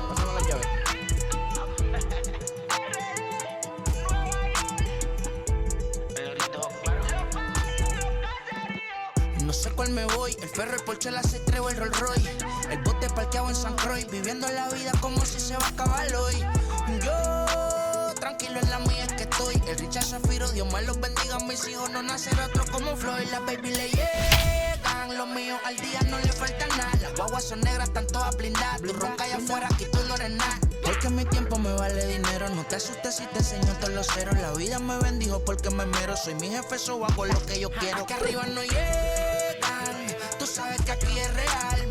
Pásame la llave. No sé cuál me voy, el ferro, el Porsche, la C3 o el Rolls Royce. El bote parqueado en San Croix, viviendo la vida como si se va a acabar hoy. Yo, tranquilo en la mía es que estoy. El Richard Zafiro, Dios me los bendiga, mis hijos no nacerán otro como Floyd. Las baby le llegan, los míos al día no le falta nada. Las guaguas son negras, están todas blindadas. Tu ronca allá afuera, aquí tú no eres nada. Porque mi tiempo me vale dinero, no te asustes si te enseño todos los ceros. La vida me bendijo porque me mero, soy mi jefe, so hago lo que yo quiero. Aquí arriba no llegan, tú sabes que aquí es real.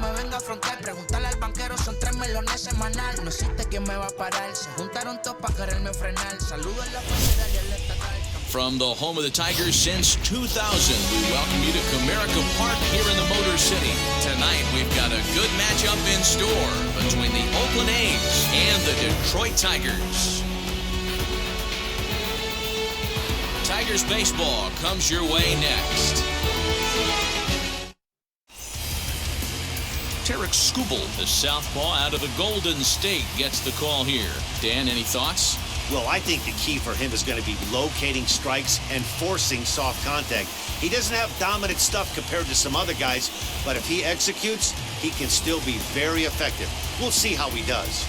Me venga a frontear, preguntarle al banquero, son 3 melones semanal. No existe quien me va a parar, se juntaron todos para quererme frenar. Saludos en la frontera y el estatal. From the home of the Tigers since 2000, we welcome you to Comerica Park here in the Motor City. Tonight, we've got a good matchup in store between the Oakland A's and the Detroit Tigers. Tigers baseball comes your way next. Tarik Skubal, the southpaw out of the Golden State, gets the call here. Dan, any thoughts? Well, I think the key for him is going to be locating strikes and forcing soft contact. He doesn't have dominant stuff compared to some other guys, but if he executes, he can still be very effective. We'll see how he does.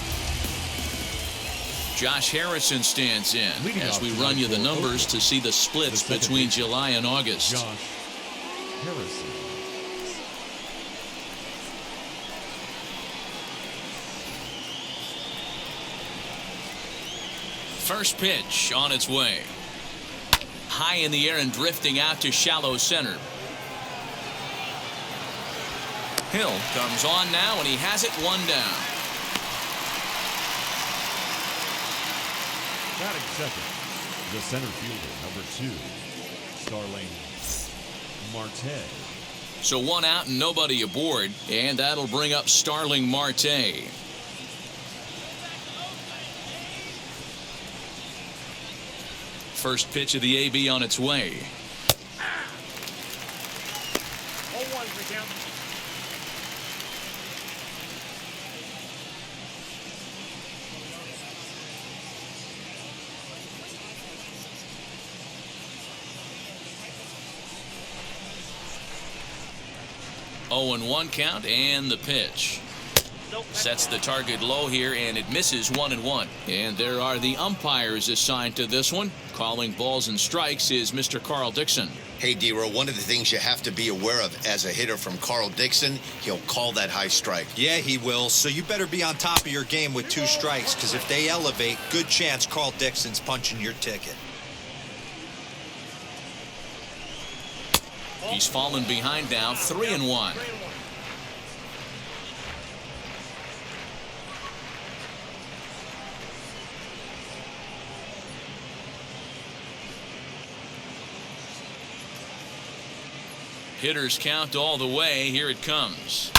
Josh Harrison stands in as we run you the numbers to see the splits between July and August. Josh Harrison. First pitch on its way. High in the air and drifting out to shallow center. Hill comes on now, and he has it one down. Batting second, the center fielder, number 2, Starling Marte. So 1 out and nobody aboard, and that'll bring up Starling Marte. First pitch of the AB on its way. 0-1 count. Oh, and 1 count, and the pitch. Sets the target low here, and it misses 1-1. And there are the umpires assigned to this one. Calling balls and strikes is Mr. Carl Dixon. Hey, D-Row, one of the things you have to be aware of as a hitter from Carl Dixon, he'll call that high strike. Yeah, he will. So you better be on top of your game with 2 strikes, because if they elevate, good chance Carl Dixon's punching your ticket. He's fallen behind now, 3-1. Hitters count all the way. Here it comes.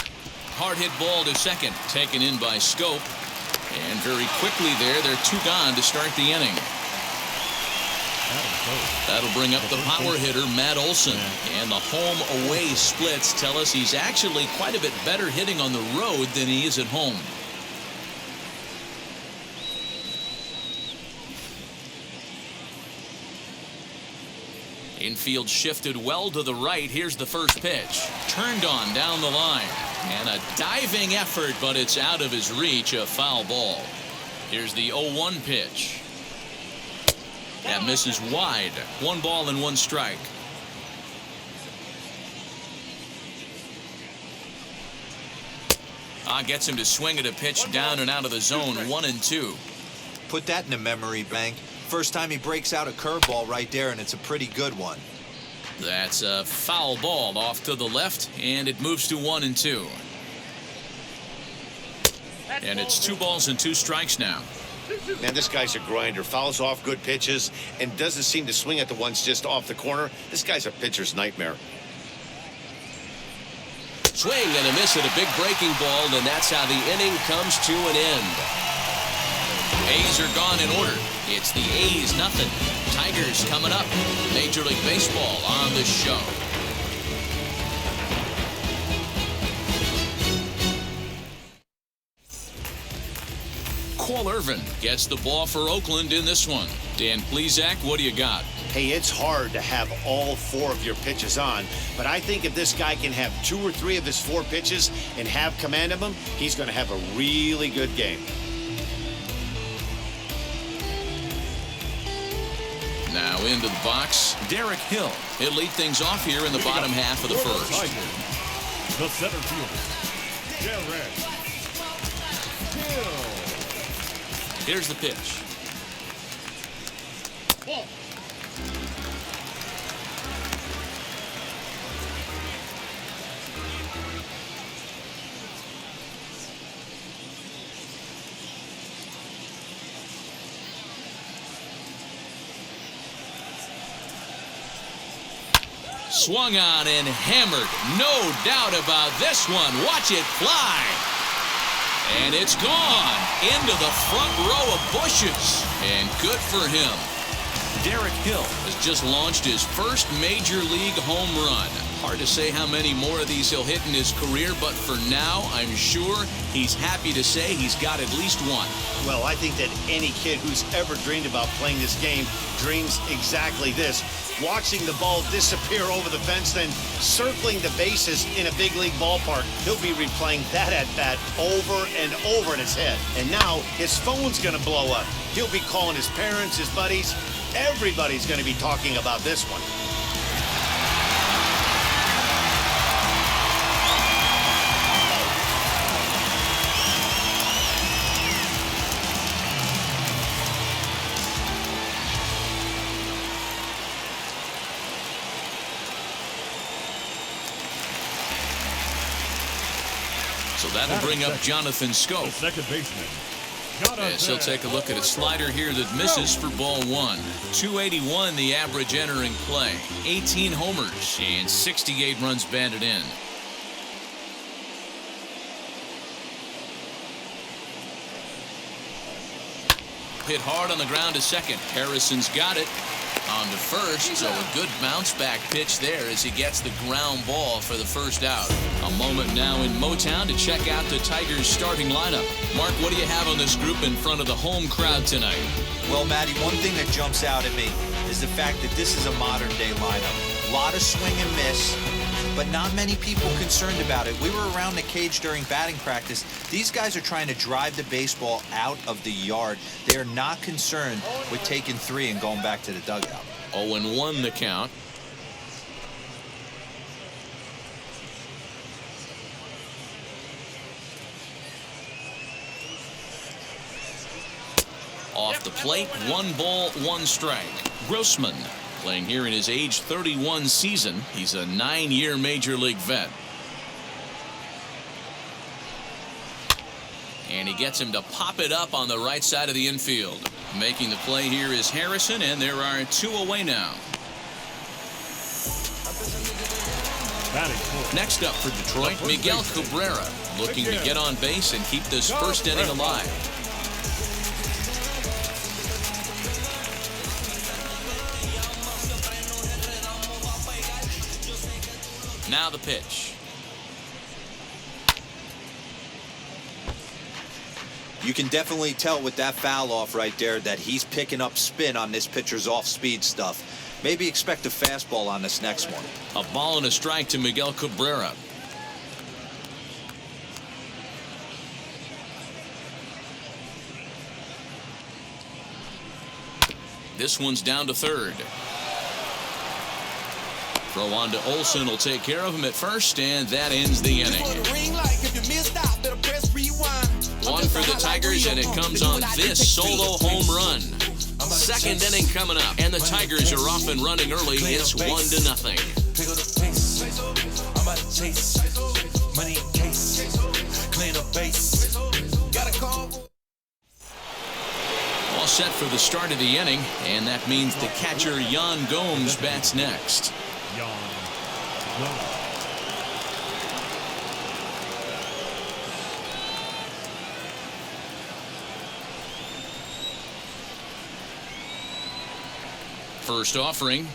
Hard hit ball to second, taken in by Scope. And very quickly there, they're 2 gone to start the inning. That'll bring up the power hitter, Matt Olson. And the home-away splits tell us he's actually quite a bit better hitting on the road than he is at home. Infield shifted well to the right. Here's the first pitch. Turned on down the line. And a diving effort, but it's out of his reach. A foul ball. Here's the 0-1 pitch. That misses wide. 1 ball and 1 strike. Gets him to swing at a pitch down and out of the zone. 1-2. Put that in a memory bank. First time he breaks out a curveball right there, and it's a pretty good one. That's a foul ball off to the left, and it moves to 1-2. And it's 2 balls and 2 strikes now. Man, this guy's a grinder. Fouls off good pitches and doesn't seem to swing at the ones just off the corner. This guy's a pitcher's nightmare. Swing and a miss at a big breaking ball, and that's how the inning comes to an end. A's are gone in order. It's the A's nothing. Tigers coming up. Major League Baseball on the show. Paul Irvin gets the ball for Oakland in this one. Dan Plesac, what do you got? Hey, it's hard to have all 4 of your pitches on, but I think if this guy can have 2 or 3 of his 4 pitches and have command of them, he's going to have a really good game. Now into the box, Tarik Hill. He'll lead things off here in the bottom half of the first. The center fielder, Tarik Hill. Here's the pitch. Ball. Swung on and hammered. No doubt about this one. Watch it fly. And it's gone into the front row of bushes. And good for him. Tarik Hill has just launched his first major league home run. Hard to say how many more of these he'll hit in his career, but for now, I'm sure he's happy to say he's got at least one. Well, I think that any kid who's ever dreamed about playing this game dreams exactly this. Watching the ball disappear over the fence, then circling the bases in a big league ballpark. He'll be replaying that at-bat over and over in his head. And now his phone's going to blow up. He'll be calling his parents, his buddies. Everybody's going to be talking about this one. So that'll bring up Jonathan Skubal. Second baseman. Yes, he'll take a look at a slider here that misses for ball 1. 281 the average entering play. 18 homers and 68 runs batted in. Hit hard on the ground to second. Harrison's got it. On to first, so a good bounce-back pitch there as he gets the ground ball for the first out. A moment now in Motown to check out the Tigers' starting lineup. Mark, what do you have on this group in front of the home crowd tonight? Well, Matty, one thing that jumps out at me is the fact that this is a modern-day lineup. A lot of swing and miss, but not many people concerned about it. We were around the cage during batting practice. These guys are trying to drive the baseball out of the yard. They are not concerned with taking 3 and going back to the dugout. 0-1 the count. Off the plate, 1 ball, 1 strike. Grossman playing here in his age 31 season. He's a 9-year major league vet. And he gets him to pop it up on the right side of the infield. Making the play here is Harrison, and there are 2 away now. Next up for Detroit, Miguel Cabrera, looking to get on base and keep this first inning alive. Now the pitch. You can definitely tell with that foul off right there that he's picking up spin on this pitcher's off-speed stuff. Maybe expect a fastball on this next one. A ball and a strike to Miguel Cabrera. This one's down to third. Throw on to Olsen will take care of him at first, and that ends the inning. 1 for the Tigers, and it comes on this solo home run. Second inning coming up, and the Tigers are off and running early. It's 1-0. All set for the start of the inning, and that means the catcher Yan Gomes bats next. First offering.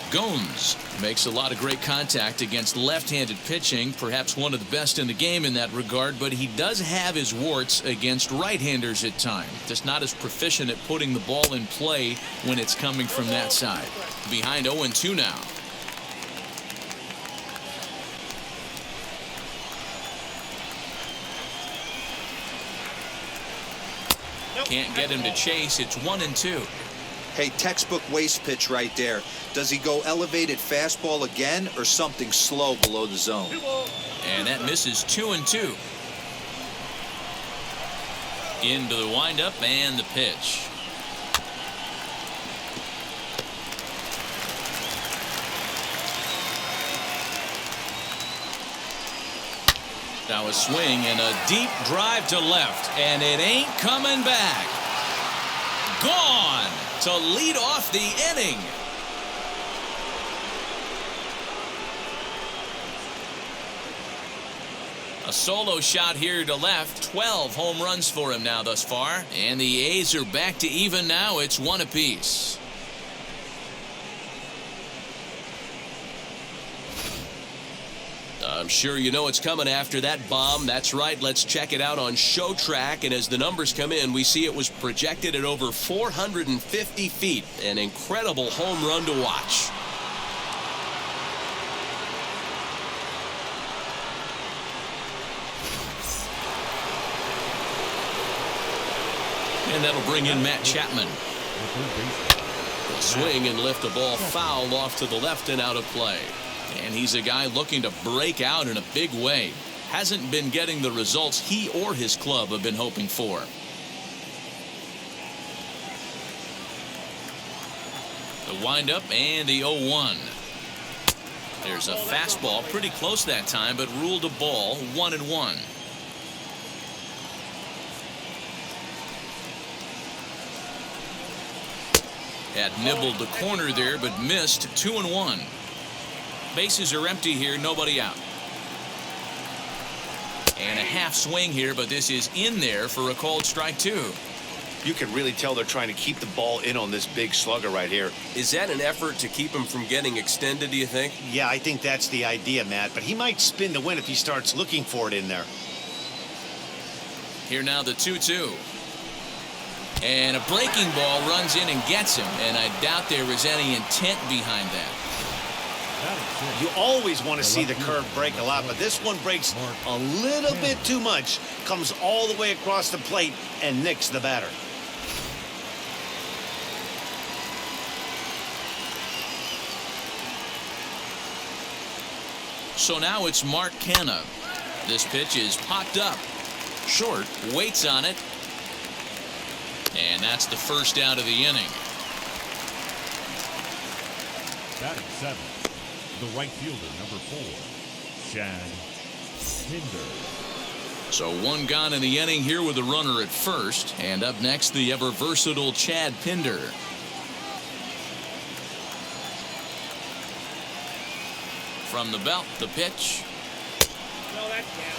Gomes makes a lot of great contact against left-handed pitching, perhaps one of the best in the game in that regard, but he does have his warts against right-handers at times. Just not as proficient at putting the ball in play when it's coming from that side. Behind 0-2 now. Can't get him to chase. It's 1-2. Hey, textbook waste pitch right there. Does he go elevated fastball again or something slow below the zone? And that misses 2-2. Into the windup and the pitch. Now a swing and a deep drive to left, and it ain't coming back. Gone to lead off the inning. A solo shot here to left. 12 home runs for him now thus far. And the A's are back to even now. It's 1 apiece. I'm sure you know what's coming after that bomb. That's right. Let's check it out on Show Track. And as the numbers come in, we see it was projected at over 450 feet. An incredible home run to watch. And that'll bring in Matt Chapman. He'll swing and lift a ball foul off to the left and out of play. And he's a guy looking to break out in a big way. Hasn't been getting the results he or his club have been hoping for. The windup and the 0-1. There's a fastball pretty close that time, but ruled a ball. 1-1. Had nibbled the corner there, but missed. 2-1. Bases are empty here, nobody out. And a half swing here, but this is in there for a called strike 2. You can really tell they're trying to keep the ball in on this big slugger right here. Is that an effort to keep him from getting extended, do you think? Yeah, I think that's the idea, Matt, but he might spin to win if he starts looking for it in there. Here now the 2-2. And a breaking ball runs in and gets him, and I doubt there is any intent behind that. You always want to see the curve break a lot, but this one breaks a little bit too much. Comes all the way across the plate and nicks the batter. So now it's Mark Canha. This pitch is popped up. Short, waits on it. And that's the first out of the inning. Batting 7, the right fielder, number 4, Chad Pinder. So one gone in the inning here with the runner at first. And up next, the ever versatile Chad Pinder. From the belt, the pitch. No, that's down.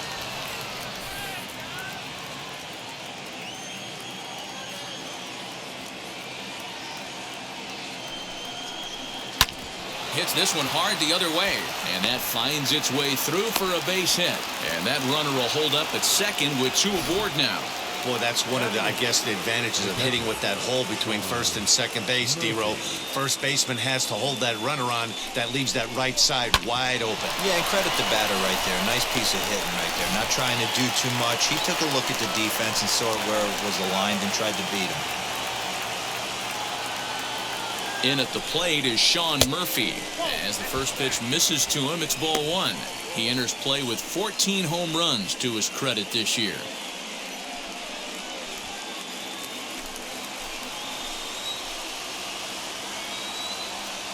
Hits this one hard the other way, and that finds its way through for a base hit. And that runner will hold up at second with 2 aboard now. Boy, that's one of the, I guess, the advantages of hitting with that hole between first and second base, D-Row. First baseman has to hold that runner on. That leaves that right side wide open. Yeah, and credit the batter right there. Nice piece of hitting right there. Not trying to do too much. He took a look at the defense and saw where it was aligned and tried to beat him. In at the plate is Sean Murphy. As the first pitch misses to him, it's ball 1. He enters play with 14 home runs to his credit this year.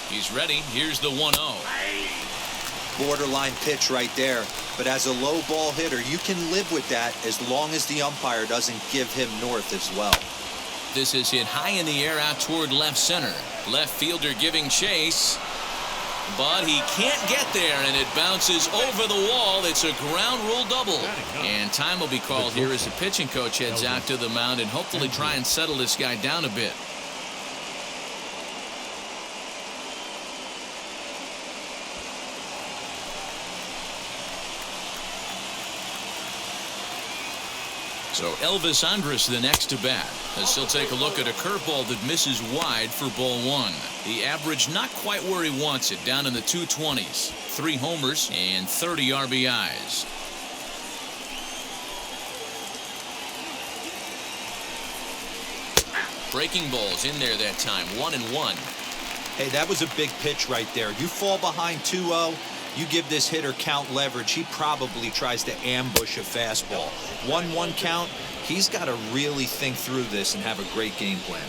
He's ready. Here's the 1-0. Borderline pitch right there. But as a low ball hitter, you can live with that as long as the umpire doesn't give him north as well. This is hit high in the air out toward left center. Left fielder giving chase. But he can't get there, and it bounces over the wall. It's a ground rule double. And time will be called here as the pitching coach heads out to the mound and hopefully try and settle this guy down a bit. So Elvis Andrus the next to bat, as he'll take a look at a curveball that misses wide for ball one. The average not quite where he wants it, down in the 220s. 3 homers and 30 RBIs. Breaking balls in there that time, 1-1. Hey, that was a big pitch right there. You fall behind 2-0, you give this hitter count leverage. He probably tries to ambush a fastball. 1-1 count, he's got to really think through this and have a great game plan.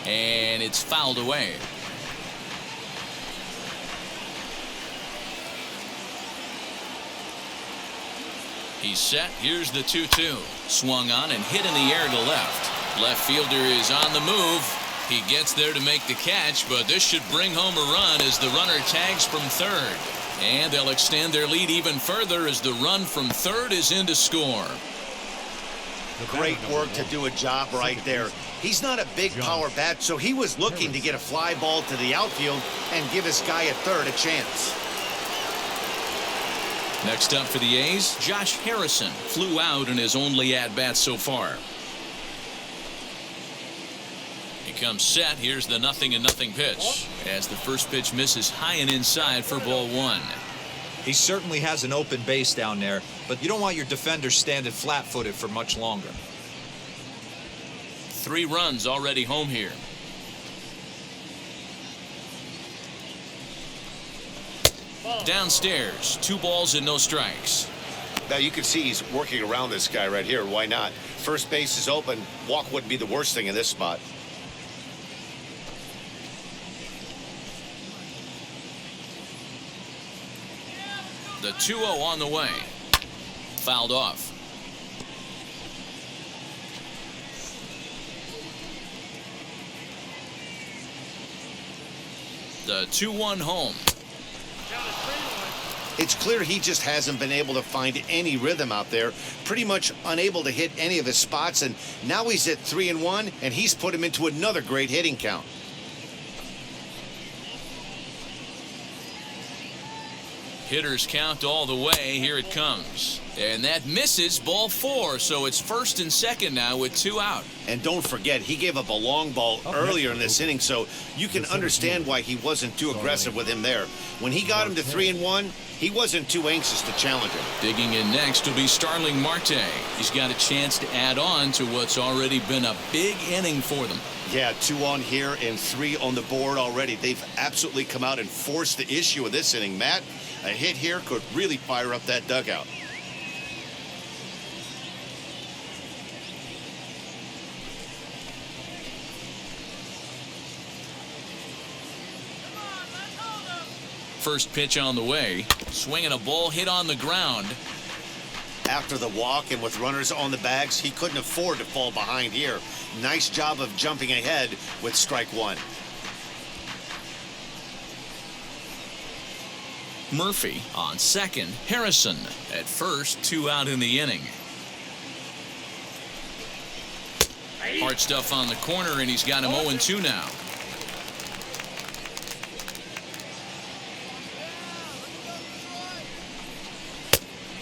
And it's fouled away. He's set. Here's the 2-2. Swung on and hit in the air to left. Left fielder is on the move. He gets there to make the catch, but this should bring home a run as the runner tags from third. And they'll extend their lead even further as the run from third is in to score. Great work to do a job right there. He's not a big power bat, so he was looking to get a fly ball to the outfield and give his guy at third a chance. Next up for the A's, Josh Harrison flew out in his only at-bat so far. He comes set. Here's the 0-0 pitch as the first pitch misses high and inside for ball one. He certainly has an open base down there, but you don't want your defenders standing flat-footed for much longer. 3 runs already home here. Downstairs, 2 balls and no strikes. Now you can see he's working around this guy right here. Why not? First base is open. Walk wouldn't be the worst thing in this spot. The 2-0 on the way. Fouled off. The 2-1 home. It's clear he just hasn't been able to find any rhythm out there. Pretty much unable to hit any of his spots, and now he's at 3-1, and he's put him into another great hitting count. Hitters count all the way. Here it comes. And that misses, ball 4. So it's first and second now with 2 out. And don't forget, he gave up a long ball earlier in this inning, so you can understand why he wasn't too aggressive with him there. When he got him to 3-1, he wasn't too anxious to challenge him. Digging in next will be Starling Marte. He's got a chance to add on to what's already been a big inning for them. Yeah, 2 on here and 3 on the board already. They've absolutely come out and forced the issue of this inning. Matt, a hit here could really fire up that dugout. First pitch on the way. Swinging a ball hit on the ground. After the walk and with runners on the bags, he couldn't afford to fall behind here. Nice job of jumping ahead with strike 1. Murphy on second. Harrison at first. 2 out in the inning. Hard stuff on the corner, and he's got him 0-2 now.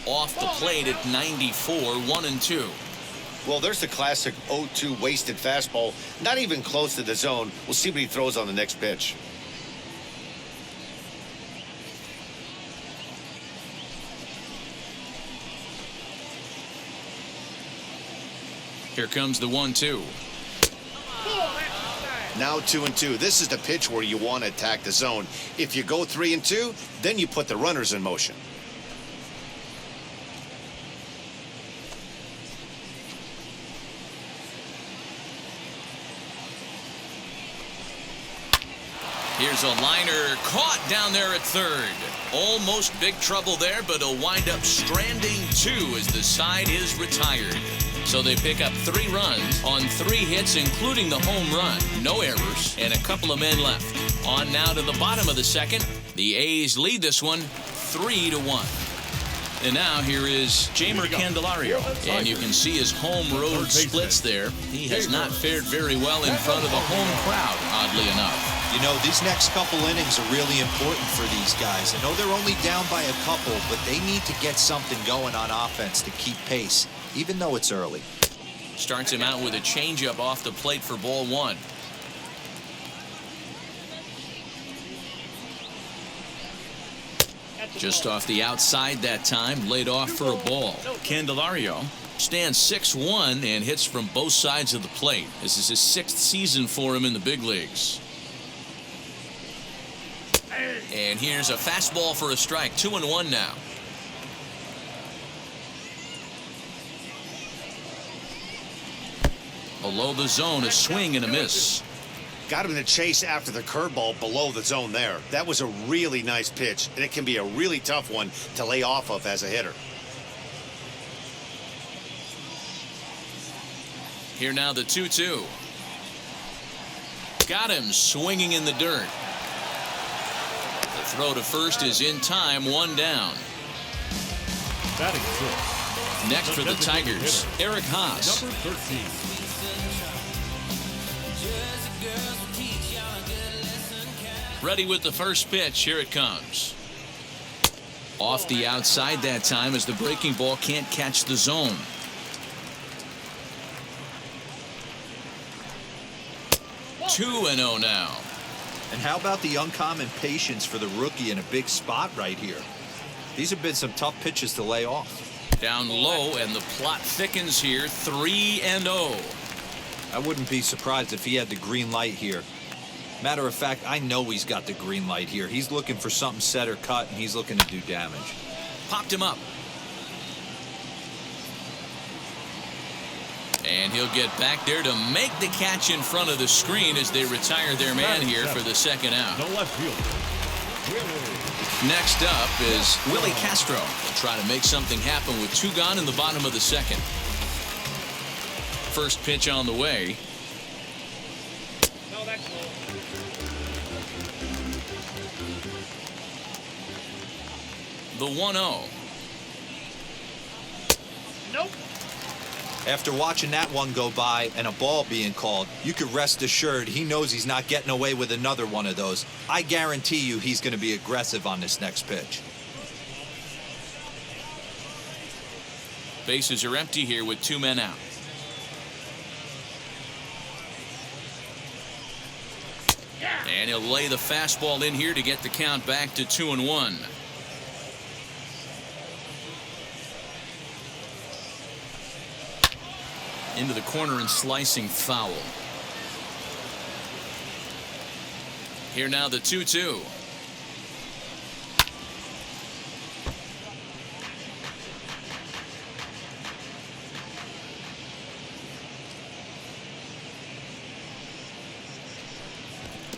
Off the plate at 94, 1-2. Well, there's the classic 0-2 wasted fastball. Not even close to the zone. We'll see what he throws on the next pitch. Here comes the 1-2. Now 2-2. This is the pitch where you want to attack the zone. If you go 3-2, then you put the runners in motion. Here's a liner caught down there at third. Almost big trouble there, but he'll wind up stranding 2 as the side is retired. So they pick up 3 runs on 3 hits, including the home run. No errors and a couple of men left. On now to the bottom of the second. The A's lead this one 3-1. And now here is Jamer Candelario. And you can see his home road splits there. He has not fared very well in front of the home crowd, oddly enough. You know, these next couple innings are really important for these guys. I know they're only down by a couple, but they need to get something going on offense to keep pace, even though it's early. Starts him out with a changeup off the plate for ball one. Just off the outside that time, laid off for a ball. Candelario stands 6'1" and hits from both sides of the plate. This is his 6th season for him in the big leagues. And here's a fastball for a strike. 2-1 now. Below the zone, a swing and a miss. Got him in the chase after the curveball below the zone there. That was a really nice pitch, and it can be a really tough one to lay off of as a hitter. Here now the 2-2. Got him swinging in the dirt. The throw to first is in time, 1 down. Batting fifth. Next for the Tigers, Eric Haas. Number 13. Ready with the first pitch. Here it comes. Off the outside that time as the breaking ball can't catch the zone. Two and 0 now. And how about the uncommon patience for the rookie in a big spot right here? These have been some tough pitches to lay off. Down low, and the plot thickens here. 3-0. I wouldn't be surprised if he had the green light here. Matter of fact, I know he's got the green light here. He's looking for something set or cut, and he's looking to do damage. Popped him up. And he'll get back there to make the catch in front of the screen as they retire their man here for the second out. The left fielder. Next up is Willie Castro. He'll try to make something happen with 2 gone in the bottom of the second. First pitch on the way. No, that's low. The 1-0. Nope. After watching that one go by and a ball being called, you could rest assured he knows he's not getting away with another one of those. I guarantee you he's going to be aggressive on this next pitch. Bases are empty here with 2 men out. And he'll lay the fastball in here to get the count back to 2-1. Into the corner and slicing foul. Here now the 2-2.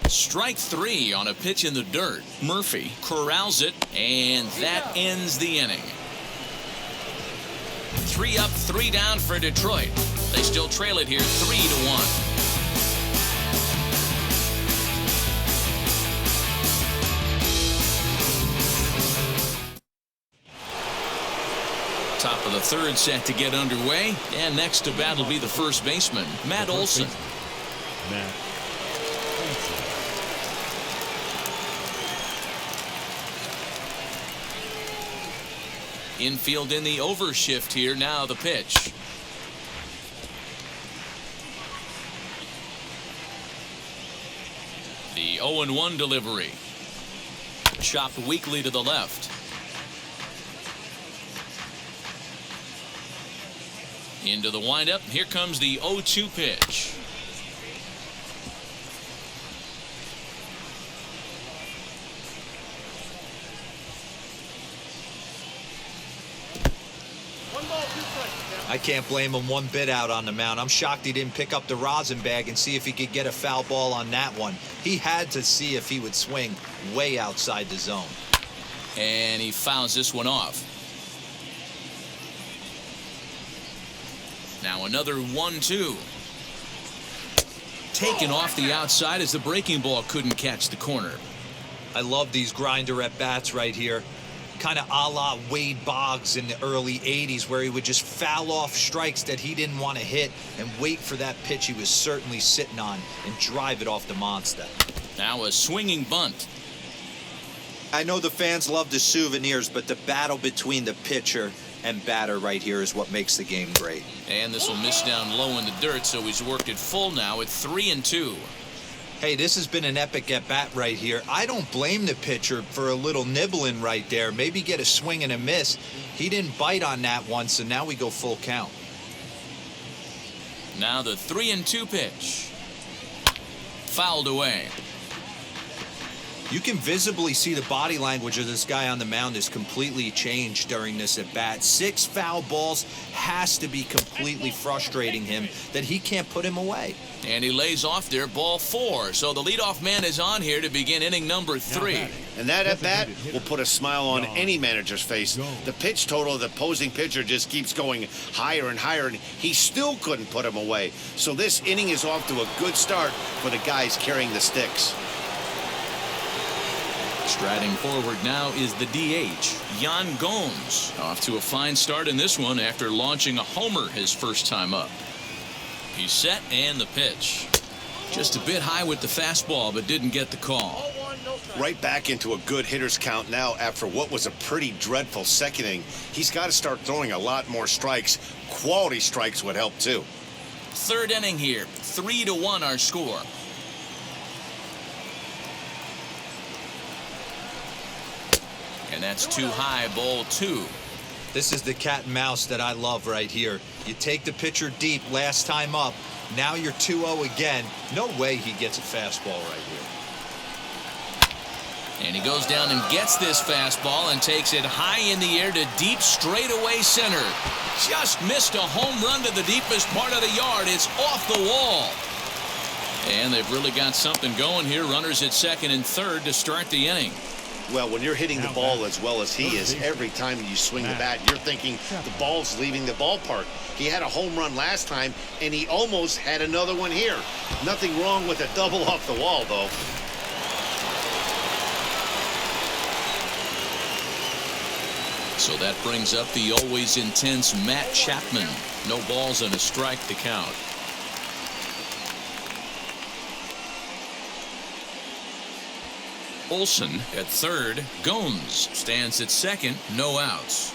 Strike 3 on a pitch in the dirt. Murphy corrals it, and that ends the inning. 3 up, 3 down for Detroit. They still trail it here 3-1. Top of the third set to get underway, and next to bat will be the first baseman, Matt Olson. Matt. Infield in the overshift here. Now the pitch. The 0-1 delivery. Chopped weakly to the left. Into the windup. Here comes the 0-2 pitch. I can't blame him one bit out on the mound. I'm shocked he didn't pick up the rosin bag and see if he could get a foul ball on that one. He had to see if he would swing way outside the zone. And he fouls this one off. Now another 1-2. Taken off the outside as the breaking ball couldn't catch the corner. I love these grinder at bats right here. Kind of a la Wade Boggs in the early 80s, where he would just foul off strikes that he didn't want to hit and wait for that pitch he was certainly sitting on and drive it off the monster. Now a swinging bunt. I know the fans love the souvenirs, but the battle between the pitcher and batter right here is what makes the game great. And this will miss down low in the dirt, so he's worked it full now at 3-2. Hey, this has been an epic at-bat right here. I don't blame the pitcher for a little nibbling right there. Maybe get a swing and a miss. He didn't bite on that one, so now we go full count. Now the 3-2 pitch. Fouled away. You can visibly see the body language of this guy on the mound is completely changed during this at-bat. 6 foul balls has to be completely frustrating him that he can't put him away. And he lays off there, ball 4. So the leadoff man is on here to begin inning number 3. And that at-bat will put a smile on any manager's face. The pitch total of the opposing pitcher just keeps going higher and higher, and he still couldn't put him away. So this inning is off to a good start for the guys carrying the sticks. Striding forward now is the DH, Yan Gomes. Off to a fine start in this one after launching a homer his first time up. He's set and the pitch. Just a bit high with the fastball, but didn't get the call. Right back into a good hitter's count now after what was a pretty dreadful second inning. He's got to start throwing a lot more strikes. Quality strikes would help too. Third inning here, 3-1 our score. And that's too high, ball 2. This is the cat and mouse that I love right here. You take the pitcher deep last time up. Now you're 2-0 again. No way he gets a fastball right here. And he goes down and gets this fastball and takes it high in the air to deep straightaway center. Just missed a home run to the deepest part of the yard. It's off the wall. And they've really got something going here. Runners at second and third to start the inning. Well, when you're hitting the ball as well as he is, every time you swing the bat, you're thinking the ball's leaving the ballpark. He had a home run last time, and he almost had another one here. Nothing wrong with a double off the wall, though. So that brings up the always intense Matt Chapman. No balls and a strike to count. Olsen at third. Gomes stands at second. No outs.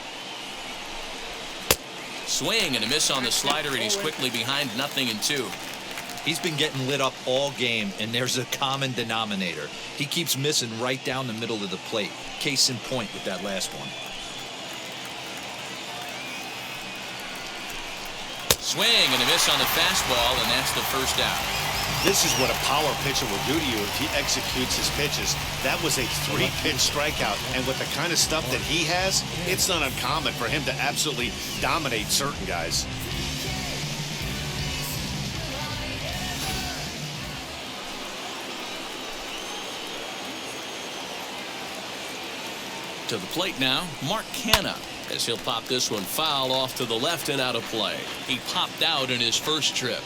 Swing and a miss on the slider, and he's quickly behind 0-2. He's been getting lit up all game, and there's a common denominator. He keeps missing right down the middle of the plate. Case in point with that last one. Swing and a miss on the fastball, and that's the first out. This is what a power pitcher will do to you if he executes his pitches. That was a 3-pitch strikeout, and with the kind of stuff that he has, it's not uncommon for him to absolutely dominate certain guys. To the plate now, Mark Canha, as he'll pop this one foul off to the left and out of play. He popped out in his first trip.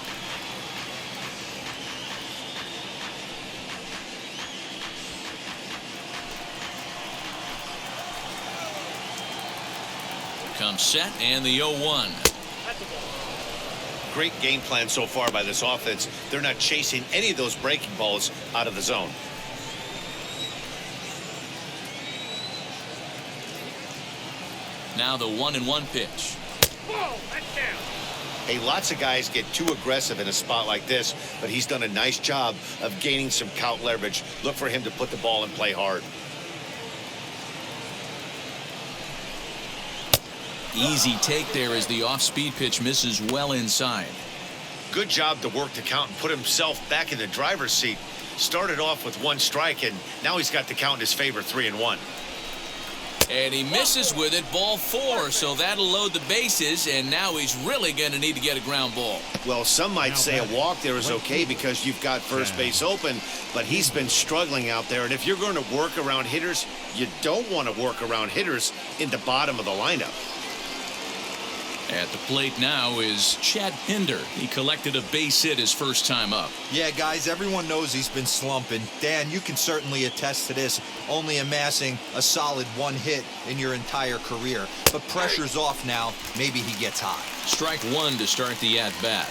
Comes set and the 0-1. Great game plan so far by this offense. They're not chasing any of those breaking balls out of the zone. Now the 1-1 pitch. Whoa, that's down. Hey, lots of guys get too aggressive in a spot like this, but he's done a nice job of gaining some count leverage. Look for him to put the ball and play hard. Easy take there as the off-speed pitch misses well inside. Good job to work the count and put himself back in the driver's seat. Started off with 1 strike, and now he's got the count in his favor, 3-1. And he misses with it, ball 4, so that'll load the bases, and now he's really going to need to get a ground ball. Well, some might say a walk there is okay because you've got first base open, but he's been struggling out there, and if you're going to work around hitters, you don't want to work around hitters in the bottom of the lineup. At the plate now is Chad Pinder. He collected a base hit his first time up. Yeah, guys, everyone knows he's been slumping. Dan, you can certainly attest to this, only amassing a solid 1 hit in your entire career. But pressure's off now. Maybe he gets hot. Strike 1 to start the at-bat.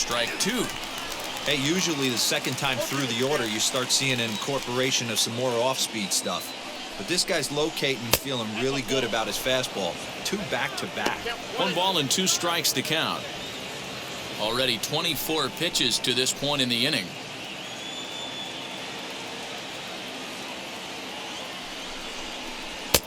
Strike two. Hey, usually the second time through the order, you start seeing an incorporation of some more off-speed stuff. But this guy's locating and feeling really good about his fastball. 2 back-to-back. 1 ball and 2 strikes to count. Already 24 pitches to this point in the inning.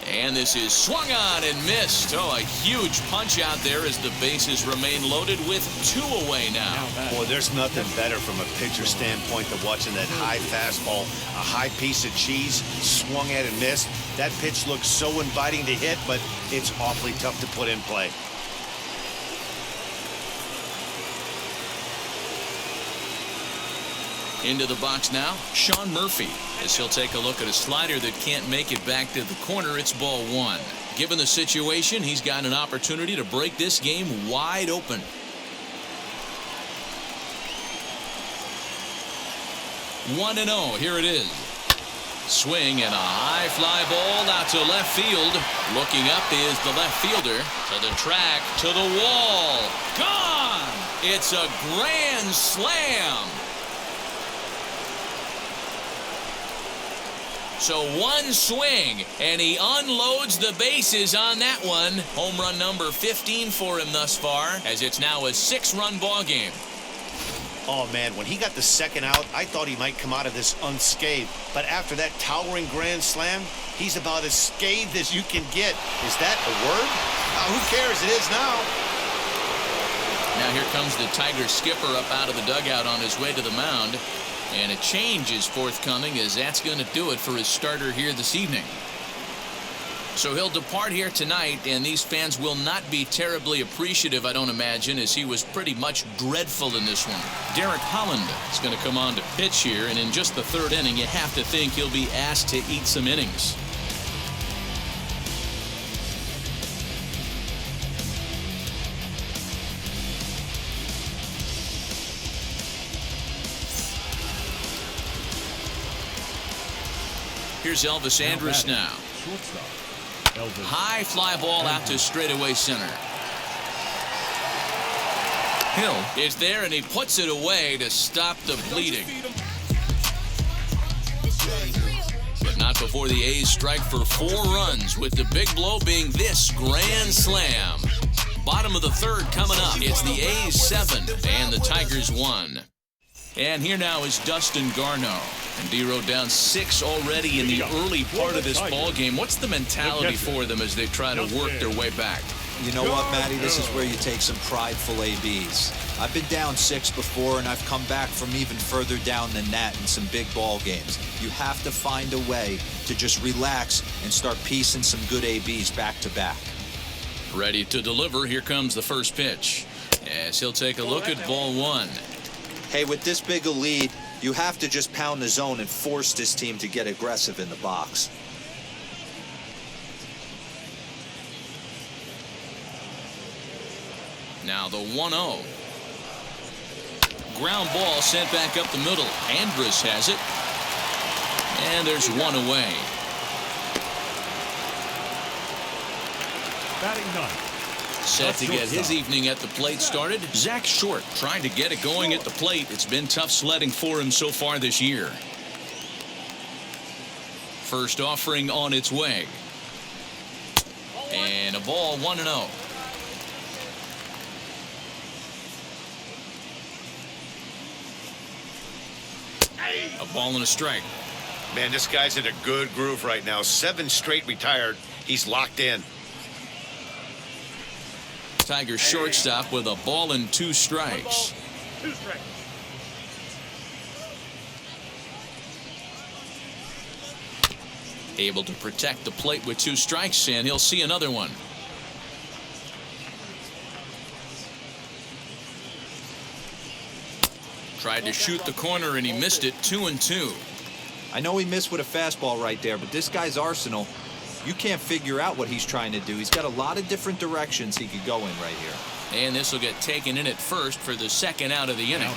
And this is swung on and missed. Oh, a huge punch out there as the bases remain loaded with 2 away now. Boy, there's nothing better from a pitcher standpoint than watching that high fastball, a high piece of cheese, swung at and missed. That pitch looks so inviting to hit, but it's awfully tough to put in play. Into the box now, Sean Murphy, as he'll take a look at a slider that can't make it back to the corner. It's ball 1. Given the situation, he's got an opportunity to break this game wide open. One and 0. Here it is. Swing and a high fly ball out to left field. Looking up is the left fielder. To the track, to the wall. Gone! It's a grand slam. So 1 swing, and he unloads the bases on that one. Home run number 15 for him thus far, as it's now a 6-run ball game. Oh, man, when he got the second out, I thought he might come out of this unscathed. But after that towering grand slam, he's about as scathed as you can get. Is that a word? Who cares? It is now. Now here comes the Tiger skipper up out of the dugout on his way to the mound. And a change is forthcoming, as that's going to do it for his starter here this evening. So he'll depart here tonight, and these fans will not be terribly appreciative, I don't imagine, as he was pretty much dreadful in this one. Derek Holland is going to come on to pitch here, and in just the 3rd inning, you have to think he'll be asked to eat some innings. Here's Elvis Andrus now. High fly ball out to straightaway center. Hill is there, and he puts it away to stop the bleeding. But not before the A's strike for 4 runs, with the big blow being this grand slam. Bottom of the 3rd coming up. It's the A's 7 and the Tigers 1. And here now is Dustin Garneau. And D-Row down 6 already in the early part of this ball game. What's the mentality for them as they try to work their way back? You know what, Matty? This is where you take some prideful ABs. I've been down 6 before, and I've come back from even further down than that in some big ball games. You have to find a way to just relax and start piecing some good ABs back to back. Ready to deliver. Here comes the first pitch. As he'll take a look at ball 1. Hey, with this big a lead, you have to just pound the zone and force this team to get aggressive in the box. Now the 1-0. Ground ball sent back up the middle. Andrus has it. And there's 1 away. Batting 9. Set to get his evening at the plate started. Zach Short trying to get it going at the plate. It's been tough sledding for him so far this year. First offering on its way. And a ball 1-0. A ball and a strike. Man, this guy's in a good groove right now. 7 straight retired. He's locked in. Tiger shortstop with a ball and 2 strikes. 2 strikes. Able to protect the plate with 2 strikes, and he'll see another one. Tried to shoot the corner, and he missed it. 2-2. I know he missed with a fastball right there, but this guy's arsenal, you can't figure out what he's trying to do. He's got a lot of different directions he could go in right here. And this will get taken in at first for the 2nd out of the inning.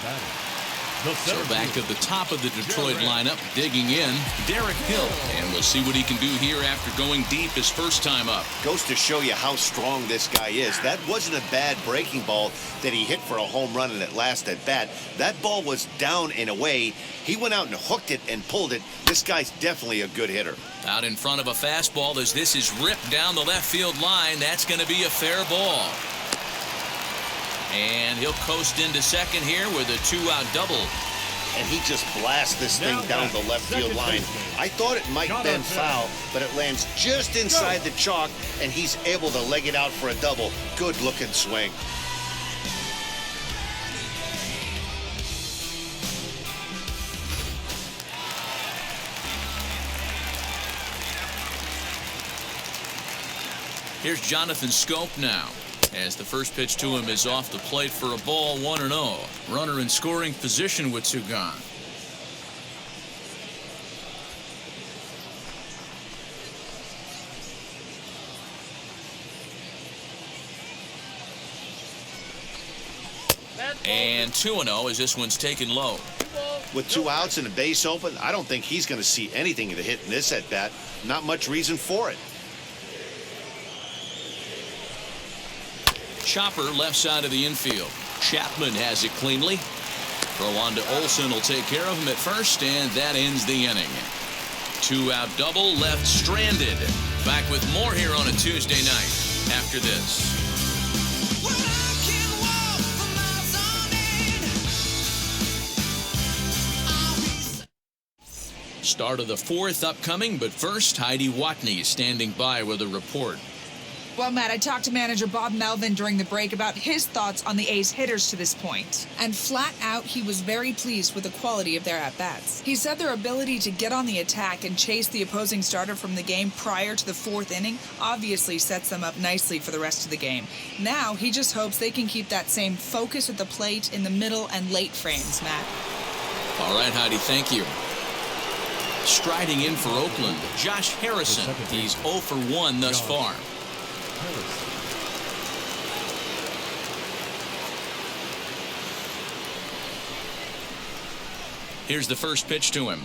So back at the top of the Detroit lineup, digging in, Tarik Hill. And we'll see what he can do here after going deep his first time up. Goes to show you how strong this guy is. That wasn't a bad breaking ball that he hit for a home run in that last at bat. That ball was down and away. He went out and hooked it and pulled it. This guy's definitely a good hitter. Out in front of a fastball as this is ripped down the left field line. That's going to be a fair ball. And he'll coast into second here with a 2-out double. And he just blasts this thing down the left field line. I thought it might bend foul, but it lands just inside the chalk, and he's able to leg it out for a double. Good looking swing. Here's Jonathan Skubal now, as the first pitch to him is off the plate for a ball, 1-0. Runner in scoring position with two gone. And 2-0 as this one's taken low. With 2 outs and a base open, I don't think he's going to see anything to hit in this at bat. Not much reason for it. Chopper left side of the infield. Chapman has it cleanly. Throw on to Olsen will take care of him at first, and that ends the inning. 2-out double left stranded. Back with more here on a Tuesday night after this. Start of the fourth upcoming, but first Heidi Watney standing by with a report. Well, Matt, I talked to manager Bob Melvin during the break about his thoughts on the A's hitters to this point. And flat out, he was very pleased with the quality of their at-bats. He said their ability to get on the attack and chase the opposing starter from the game prior to the fourth inning obviously sets them up nicely for the rest of the game. Now, he just hopes they can keep that same focus at the plate in the middle and late frames, Matt. All right, Heidi, thank you. Striding in for Oakland, Josh Harrison. He's 0 for 1 thus far. Here's the first pitch to him.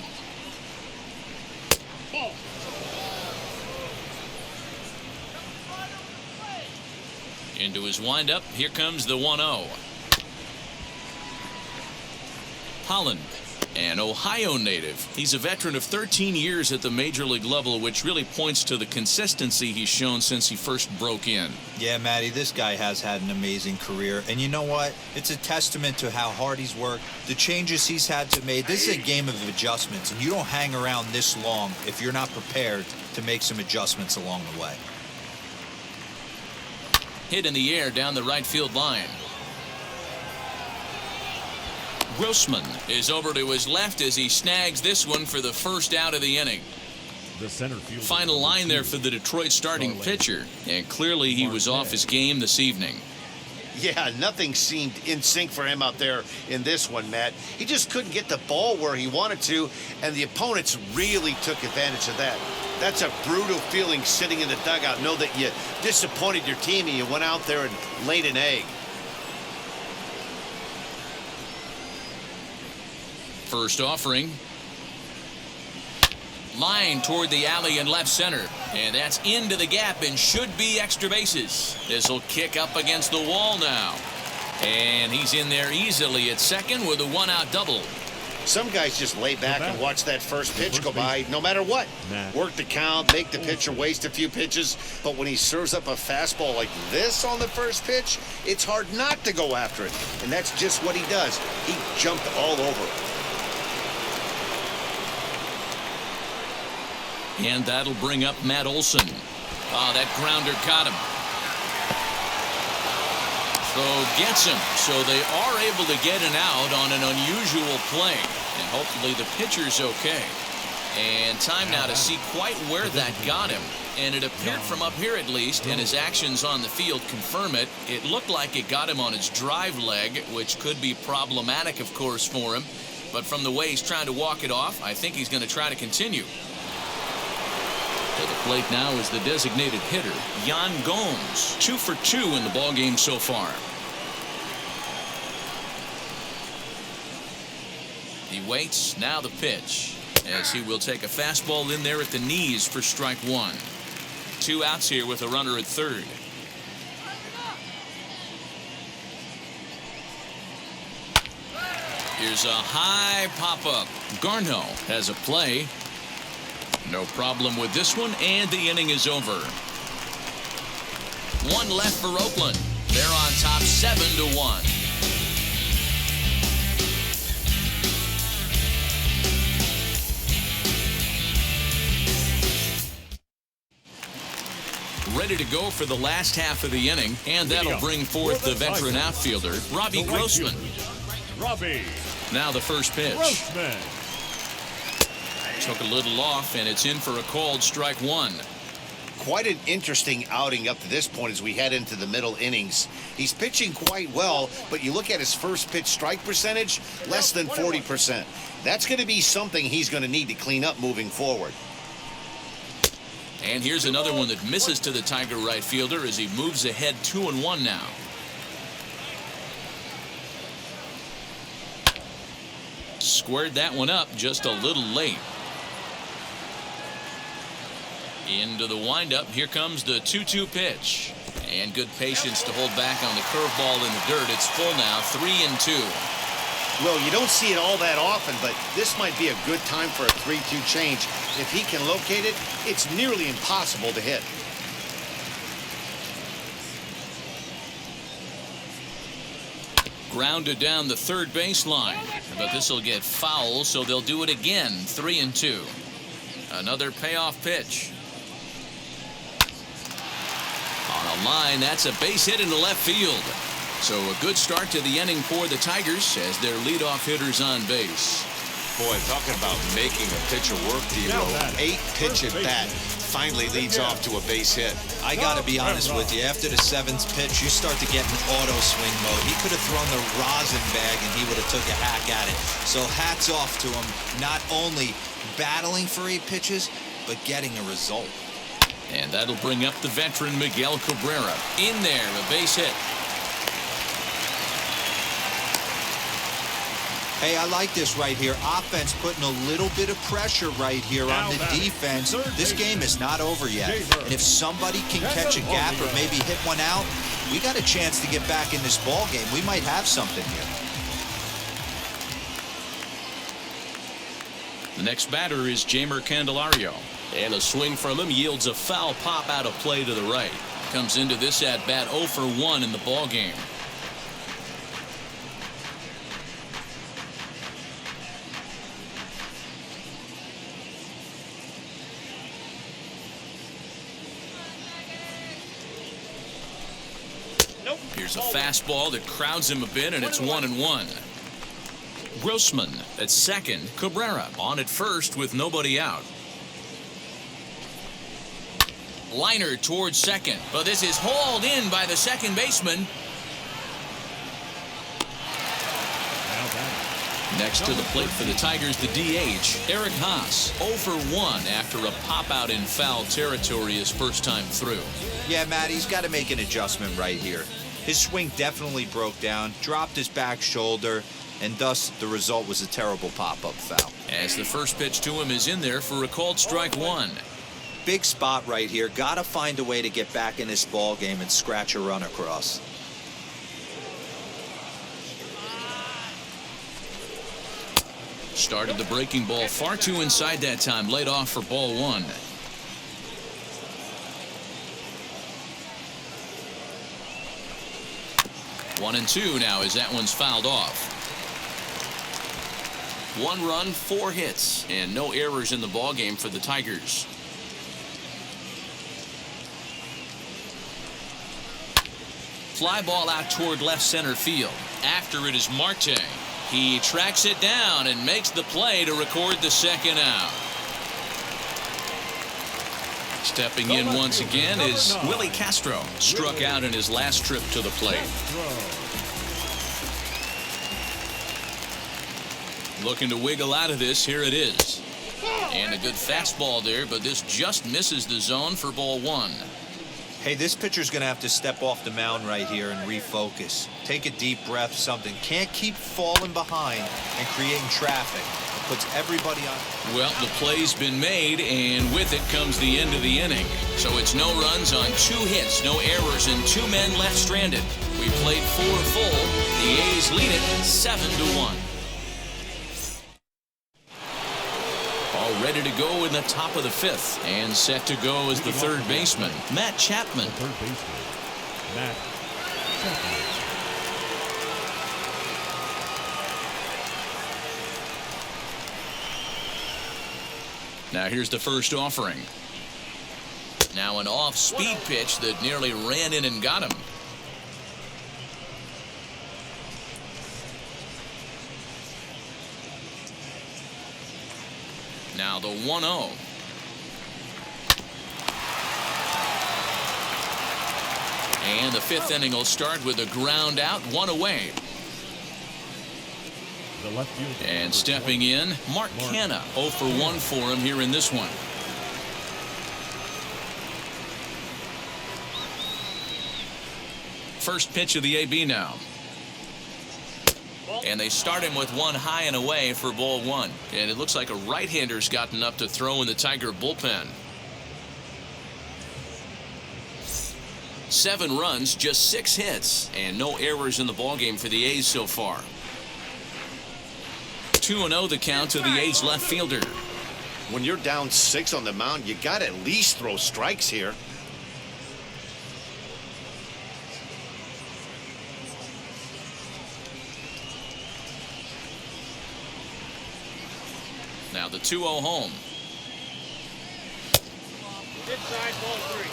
Into his windup. Here comes the 1-0. Holland, an Ohio native. He's a veteran of 13 years at the major league level, which really points to the consistency he's shown since he first broke in. Yeah, Matty, this guy has had an amazing career. And you know what? It's a testament to how hard he's worked, the changes he's had to make. This is a game of adjustments, and you don't hang around this long if you're not prepared to make some adjustments along the way. Hit in the air down the right field line. Grossman is over to his left as he snags this one for the first out of the inning. The center field. Final line there for the Detroit starting pitcher, and clearly he was off his game this evening. Yeah, nothing seemed in sync for him out there in this one, Matt. He just couldn't get the ball where he wanted to, and the opponents really took advantage of that. That's a brutal feeling sitting in the dugout. Know that you disappointed your team and you went out there and laid an egg. First offering. Line toward the alley in left center. And that's into the gap and should be extra bases. This will kick up against the wall now. And he's in there easily at second with a 1-out double. Some guys just lay back and watch that first pitch go by no matter what. Work the count, make the pitcher waste a few pitches. But when he serves up a fastball like this on the first pitch, it's hard not to go after it. And that's just what he does. He jumped all over it. And that'll bring up Matt Olson. Oh, that grounder caught him. So gets him. So they are able to get an out on an unusual play. And hopefully the pitcher's okay. And time now to see quite where that got him. And it appeared from up here at least, and his actions on the field confirm it. It looked like it got him on his drive leg, which could be problematic, of course, for him. But from the way he's trying to walk it off, I think he's going to try to continue. To the plate now is the designated hitter, Yan Gomes. 2 for 2 in the ballgame so far. He waits. Now the pitch, as he will take a fastball in there at the knees for strike one. 2 outs here with a runner at third. Here's a high pop-up. Garneau has a play. No problem with this one, and the inning is over. 1 left for Oakland. They're on top 7-1. Ready to go for the last half of the inning, and that'll bring forth the veteran outfielder, Robbie Grossman. Robbie. Now the first pitch. Grossman. Took a little off, and it's in for a called strike one. Quite an interesting outing up to this point as we head into the middle innings. He's pitching quite well, but you look at his first pitch strike percentage, less than 40%. That's going to be something he's going to need to clean up moving forward. And here's another one that misses to the Tiger right fielder as he moves ahead 2-1 now. Squared that one up just a little late. Into the windup. Here comes the 2-2 pitch. And good patience to hold back on the curveball in the dirt. It's full now, 3-2. Well, you don't see it all that often, but this might be a good time for a 3-2 change. If he can locate it, it's nearly impossible to hit. Grounded down the third baseline, but this will get foul, so they'll do it again. 3-2. Another payoff pitch. On a line, that's a base hit into left field. So a good start to the inning for the Tigers as their leadoff hitter's on base. Boy, talking about making a pitcher work, Dero. 8-pitch at bat finally leads off to a base hit. I got to be honest with you. After the 7th pitch, you start to get in auto swing mode. He could have thrown the rosin bag and he would have took a hack at it. So hats off to him, not only battling for 8 pitches, but getting a result. And that'll bring up the veteran Miguel Cabrera. In there, a base hit. Hey, I like this right here. Offense putting a little bit of pressure right here on the defense. This game is not over yet. And if somebody can catch a gap or maybe hit one out, we got a chance to get back in this ball game. We might have something here. The next batter is Jeimer Candelario. And a swing from him yields a foul pop out of play to the right. Comes into this at bat 0 for 1 in the ball game. Here's a fastball that crowds him a bit, and it's 1-1. Grossman at second. Cabrera on at first with nobody out. Liner towards second, but this is hauled in by the second baseman. Next to the plate for the Tigers, the DH, Eric Haas, 0 for 1 after a pop-out in foul territory his first time through. Yeah, Matt, he's got to make an adjustment right here. His swing definitely broke down, dropped his back shoulder, and thus the result was a terrible pop-up foul. As the first pitch to him is in there for a called strike one. Big spot right here. Got to find a way to get back in this ball game and scratch a run across. Started the breaking ball far too inside that time. Laid off for ball one. One and two now as that one's fouled off. 1 run, 4 hits, and no errors in the ball game for the Tigers. Fly ball out toward left center field. After it is Marte. He tracks it down and makes the play to record the second out. Stepping in once again is Willie Castro. Struck out in his last trip to the plate. Looking to wiggle out of this. Here it is. And a good fastball there, but this just misses the zone for ball one. Hey, this pitcher's going to have to step off the mound right here and refocus. Take a deep breath, something. Can't keep falling behind and creating traffic. It puts everybody on. Well, the play's been made, and with it comes the end of the inning. So it's no runs on 2 hits, no errors, and 2 men left stranded. We played 4 full. The A's lead it 7-1. All ready to go in the top of the 5th, and set to go as the third baseman, Matt Chapman. Third baseman, Matt Chapman. Now here's the first offering. Now an off-speed pitch that nearly ran in and got him. Now the 1-0. And the 5th inning will start with a ground out, 1 away. The left fielder. And stepping in, Mark Canha, 0 for 1 for him here in this one. First pitch of the AB now. And they start him with 1 high and away for ball 1. And it looks like a right-hander's gotten up to throw in the Tiger bullpen. 7 runs, just 6 hits, and no errors in the ballgame for the A's so far. 2-0 the count to the A's left fielder. When you're down 6 on the mound, you got to at least throw strikes here. Now the 2-0 home. Inside ball 3.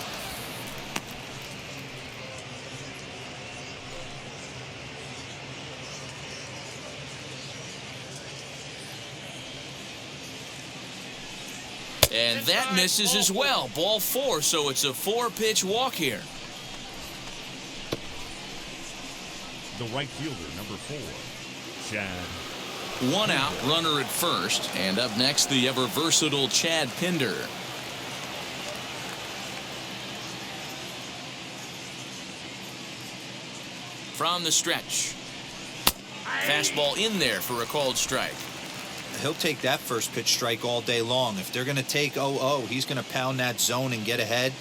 And that misses as well. Ball 4, so it's a 4-pitch walk here. The right fielder, number 4, Chad. 1 out, runner at first. And up next, the ever versatile Chad Pinder. From the stretch. Fastball in there for a called strike. He'll take that first pitch strike all day long. If they're going to take 0-0, he's going to pound that zone and get ahead.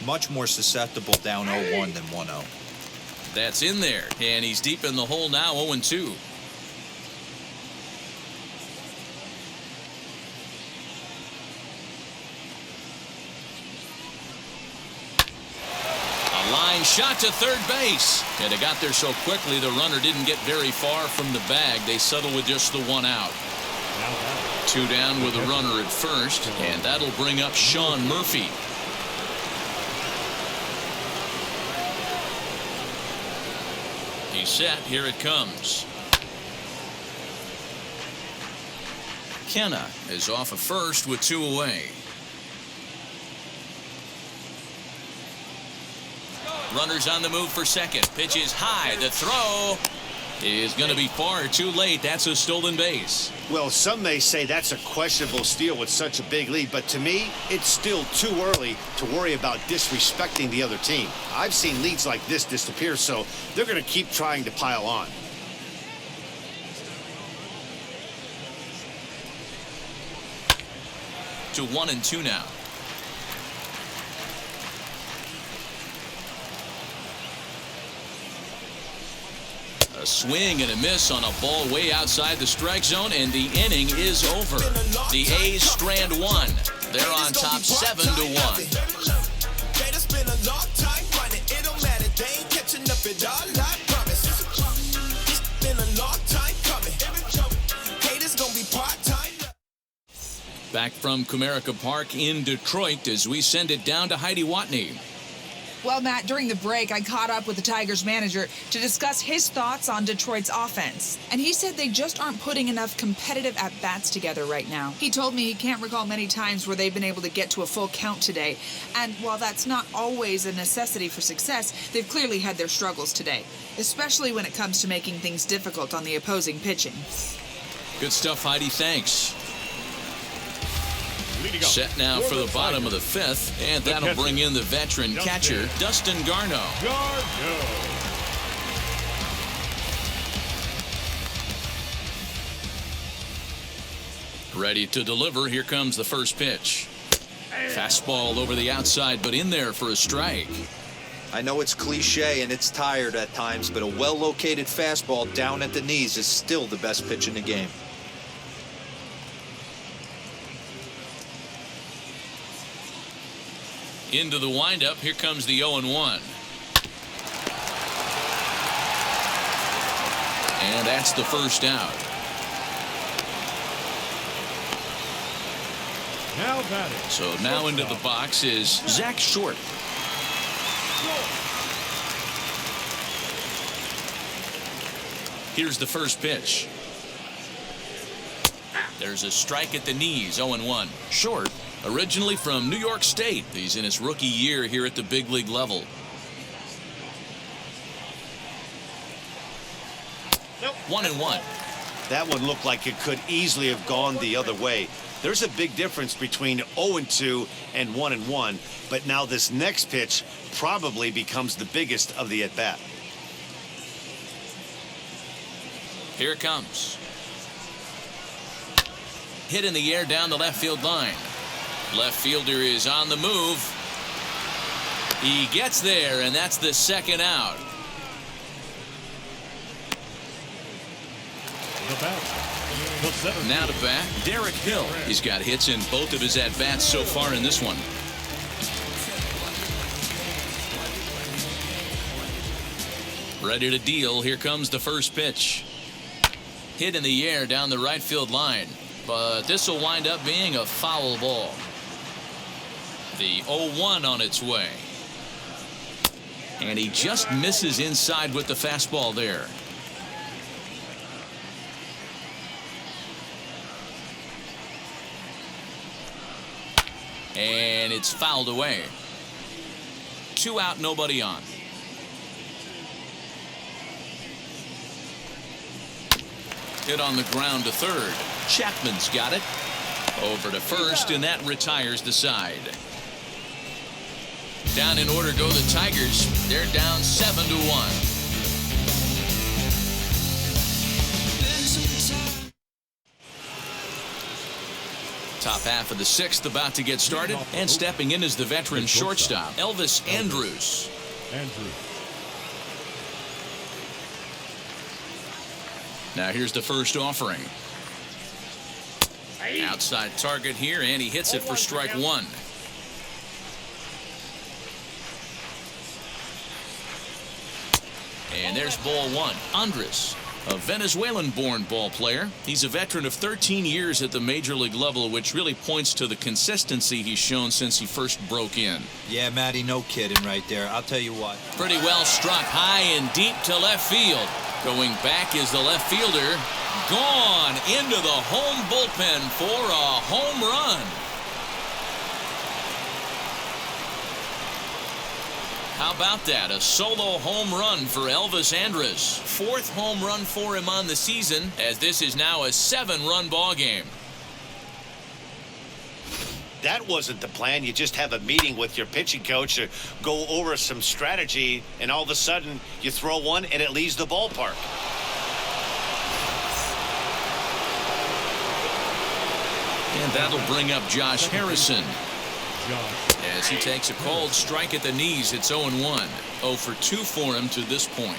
Much more susceptible down 0-1 than 1-0. That's in there, and he's deep in the hole now, 0-2. A line shot to third base, and it got there so quickly the runner didn't get very far from the bag. They settle with just the 1 out. 2 down with a runner at first, and that'll bring up Sean Murphy. He's set. Here it comes. Canha is off of first with 2 away. Runners on the move for second. Pitch is high. The throw is going to be far too late. That's a stolen base. Well, some may say that's a questionable steal with such a big lead, but to me, it's still too early to worry about disrespecting the other team. I've seen leads like this disappear, so they're going to keep trying to pile on. To 1-2 now. A swing and a miss on a ball way outside the strike zone, and the inning is over. The A's strand 1. They're on top 7-1. Back from Comerica Park in Detroit as we send it down to Heidi Watney. Well, Matt, during the break, I caught up with the Tigers manager to discuss his thoughts on Detroit's offense. And he said they just aren't putting enough competitive at-bats together right now. He told me he can't recall many times where they've been able to get to a full count today. And while that's not always a necessity for success, they've clearly had their struggles today, especially when it comes to making things difficult on the opposing pitching. Good stuff, Heidi. Thanks. Leading up Set now for the bottom of the fifth, and that'll bring in the veteran catcher, Dustin Garneau. Ready to deliver. Here comes the first pitch. Fastball over the outside, but in there for a strike. I know it's cliche and it's tired at times, but a well-located fastball down at the knees is still the best pitch in the game. Into the windup. Here comes the 0-1. And that's the first out. Now batting. So now into the box is Zach Short. Here's the first pitch. There's a strike at the knees. 0-1. Short, originally from New York State. He's in his rookie year here at the big league level. Nope. 1-1. That one looked like it could easily have gone the other way. There's a big difference between 0-2 and 1-1, but now this next pitch probably becomes the biggest of the at-bat. Here it comes. Hit in the air down the left field line. Left fielder is on the move. He gets there, and that's the second out. The bat. Now to bat, Derek Hill. He's got hits in both of his at-bats so far in this one. Ready to deal. Here comes the first pitch. Hit in the air down the right field line, but this will wind up being a foul ball. The 0-1 on its way. And he just misses inside with the fastball there. And it's fouled away. 2 out, nobody on. Hit on the ground to third. Chapman's got it. Over to first, and that retires the side. Down in order go the Tigers. They're down 7-1. Top half of the sixth about to get started, and stepping in is the veteran shortstop, Elvis Andrus. Now here's the first offering. Outside target here, and he hits it for strike one. And there's ball one. Andrus, a Venezuelan-born ball player. He's a veteran of 13 years at the major league level, which really points to the consistency he's shown since he first broke in. Yeah, Matty, no kidding right there. I'll tell you what. Pretty well struck high and deep to left field. Going back is the left fielder. Gone into the home bullpen for a home run. How about that? A solo home run for Elvis Andrus. 4th home run for him on the season, as this is now a 7-run ball game. That wasn't the plan. You just have a meeting with your pitching coach to go over some strategy, and all of a sudden you throw one and it leaves the ballpark. And that'll bring up Josh Harrison. As he takes a called strike at the knees, it's 0-1. 0 for 2 for him to this point.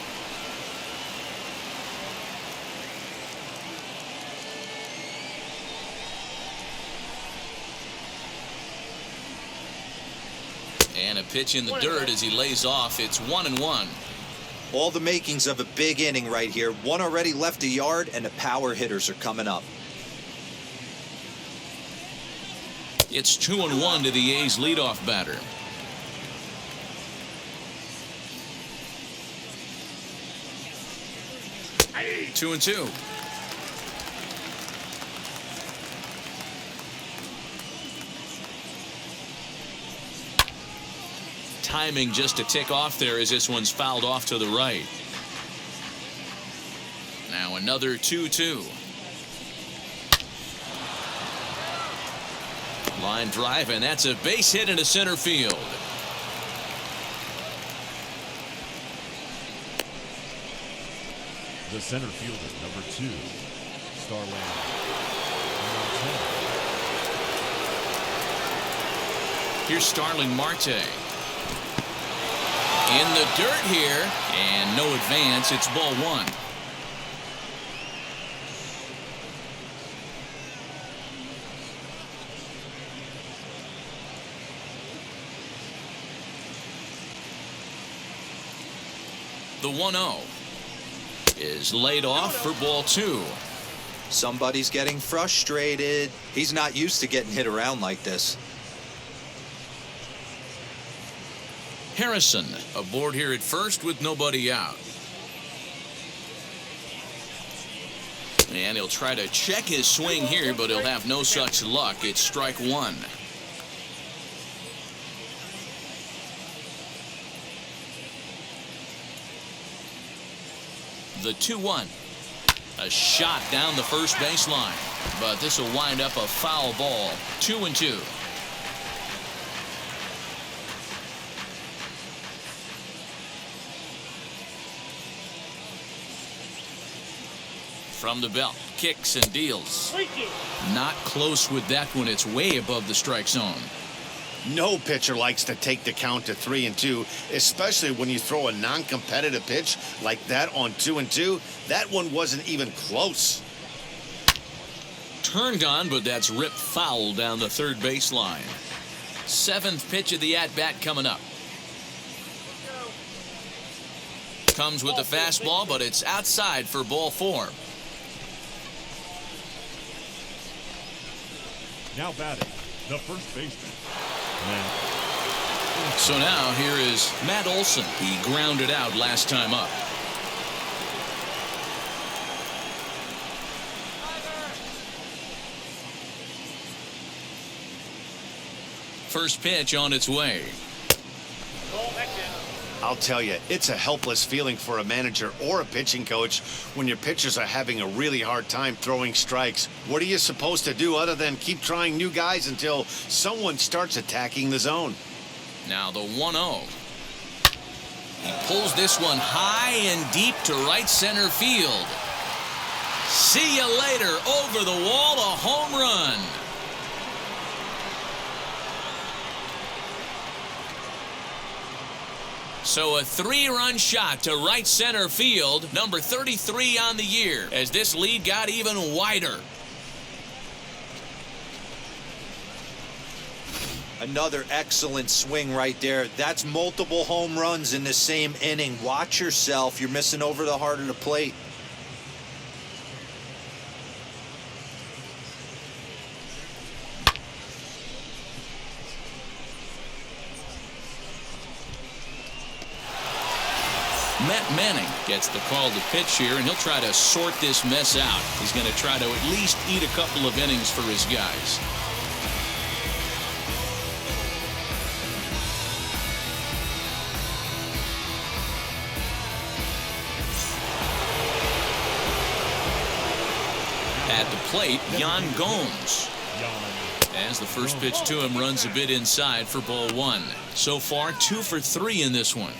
And a pitch in the dirt as he lays off. It's 1-1. All the makings of a big inning right here. One already left the yard, and the power hitters are coming up. It's 2-1 to the A's leadoff batter. Hey. 2-2. Timing just a tick off there as this one's fouled off to the right. Now another 2-2. Line drive, and that's a base hit into center field. The center fielder, number 2, Starland. Here's Starling Marte. In the dirt here, and no advance. It's ball 1. The 1-0 is laid off for ball 2. Somebody's getting frustrated. He's not used to getting hit around like this. Harrison aboard here at first with nobody out. And he'll try to check his swing here, but he'll have no such luck. It's strike 1. The 2-1. A shot down the first baseline, but this will wind up a foul ball. 2-2. From the belt, kicks and deals. Not close with that one. It's way above the strike zone. No pitcher likes to take the count to 3-2, especially when you throw a non-competitive pitch like that on 2-2. That one wasn't even close. Turned on, but that's ripped foul down the third baseline. 7th pitch of the at-bat coming up. Comes with the fastball, but it's outside for ball 4. Now batting, the first baseman. So now here is Matt Olson. He grounded out last time up. First pitch on its way. I'll tell you, it's a helpless feeling for a manager or a pitching coach when your pitchers are having a really hard time throwing strikes. What are you supposed to do other than keep trying new guys until someone starts attacking the zone? Now the 1-0. He pulls this one high and deep to right center field. See you later. Over the wall, a home run. So a 3-run shot to right center field, number 33 on the year, as this lead got even wider. Another excellent swing right there. That's multiple home runs in the same inning. Watch yourself. You're missing over the heart of the plate. Matt Manning gets the call to pitch here, and he'll try to sort this mess out. He's going to try to at least eat a couple of innings for his guys. At the plate, Yan Gomes. As the first pitch to him runs a bit inside for ball 1. So far, 2 for 3 in this one.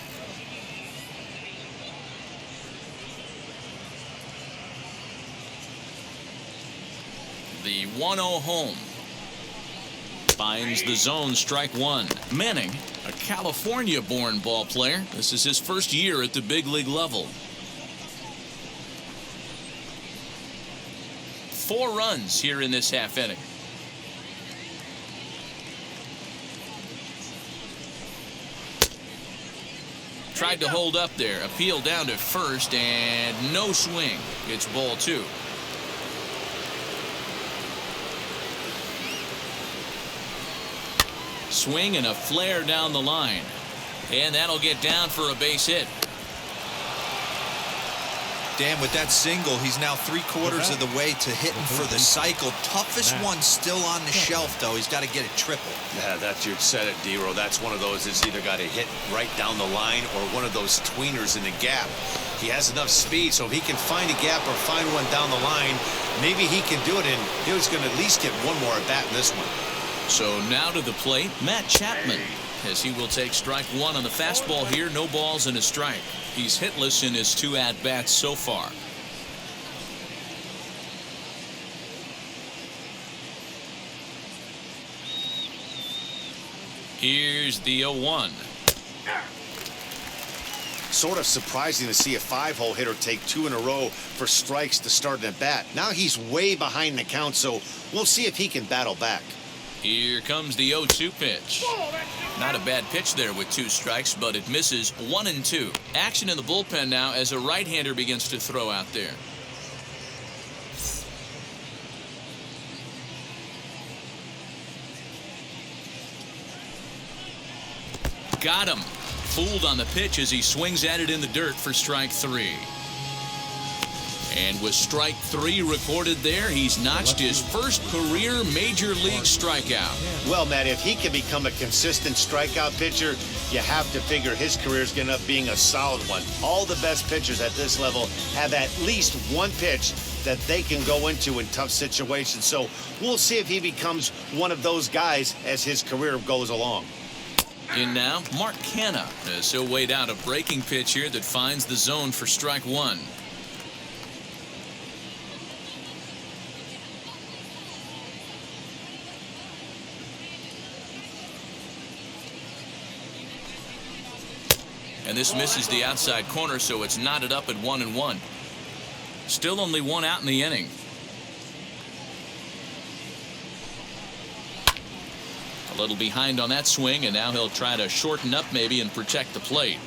The 1-0 home. Finds the zone, strike 1. Manning, a California-born ball player. This is his first year at the big league level. 4 runs here in this half inning. Tried to hold up there. Appeal down to first, and no swing. It's ball 2. Swing and a flare down the line. And that'll get down for a base hit. Dan, with that single, he's now 3/4 of the way to hitting for the cycle. Toughest one still on the shelf, though. He's got to get it triple. Yeah, you said it, D-Row. That's one of those that's either got to hit right down the line or one of those tweeners in the gap. He has enough speed, so if he can find a gap or find one down the line, maybe he can do it, and he's going to at least get one more at bat in this one. So now to the plate, Matt Chapman, as he will take strike one on the fastball here. No balls and a strike. He's hitless in his 2 at-bats so far. Here's the 0-1. Sort of surprising to see a 5-hole hitter take 2 in a row for strikes to start an at-bat. Now he's way behind the count, so we'll see if he can battle back. Here comes the 0-2 pitch. Not a bad pitch there with 2 strikes, but it misses 1-2. Action in the bullpen now as a right-hander begins to throw out there. Got him. Fooled on the pitch as he swings at it in the dirt for strike 3. And with strike 3 recorded there, he's notched his first career major league strikeout. Well, Matt, if he can become a consistent strikeout pitcher, you have to figure his career is going to end up being a solid one. All the best pitchers at this level have at least one pitch that they can go into in tough situations. So we'll see if he becomes one of those guys as his career goes along. In now, Mark Canha, as he'll wait out a breaking pitch here that finds the zone for strike 1. And this misses the outside corner, so it's knotted up at 1-1. Still only 1 out in the inning. A little behind on that swing, and now he'll try to shorten up maybe and protect the plate.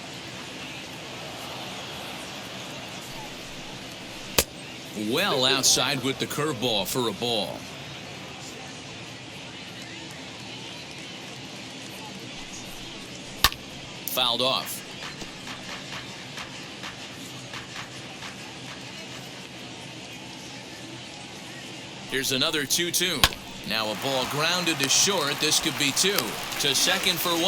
Well outside with the curveball for a ball. Fouled off. Here's another 2-2. Now a ball grounded to short. This could be 2. To second for 1.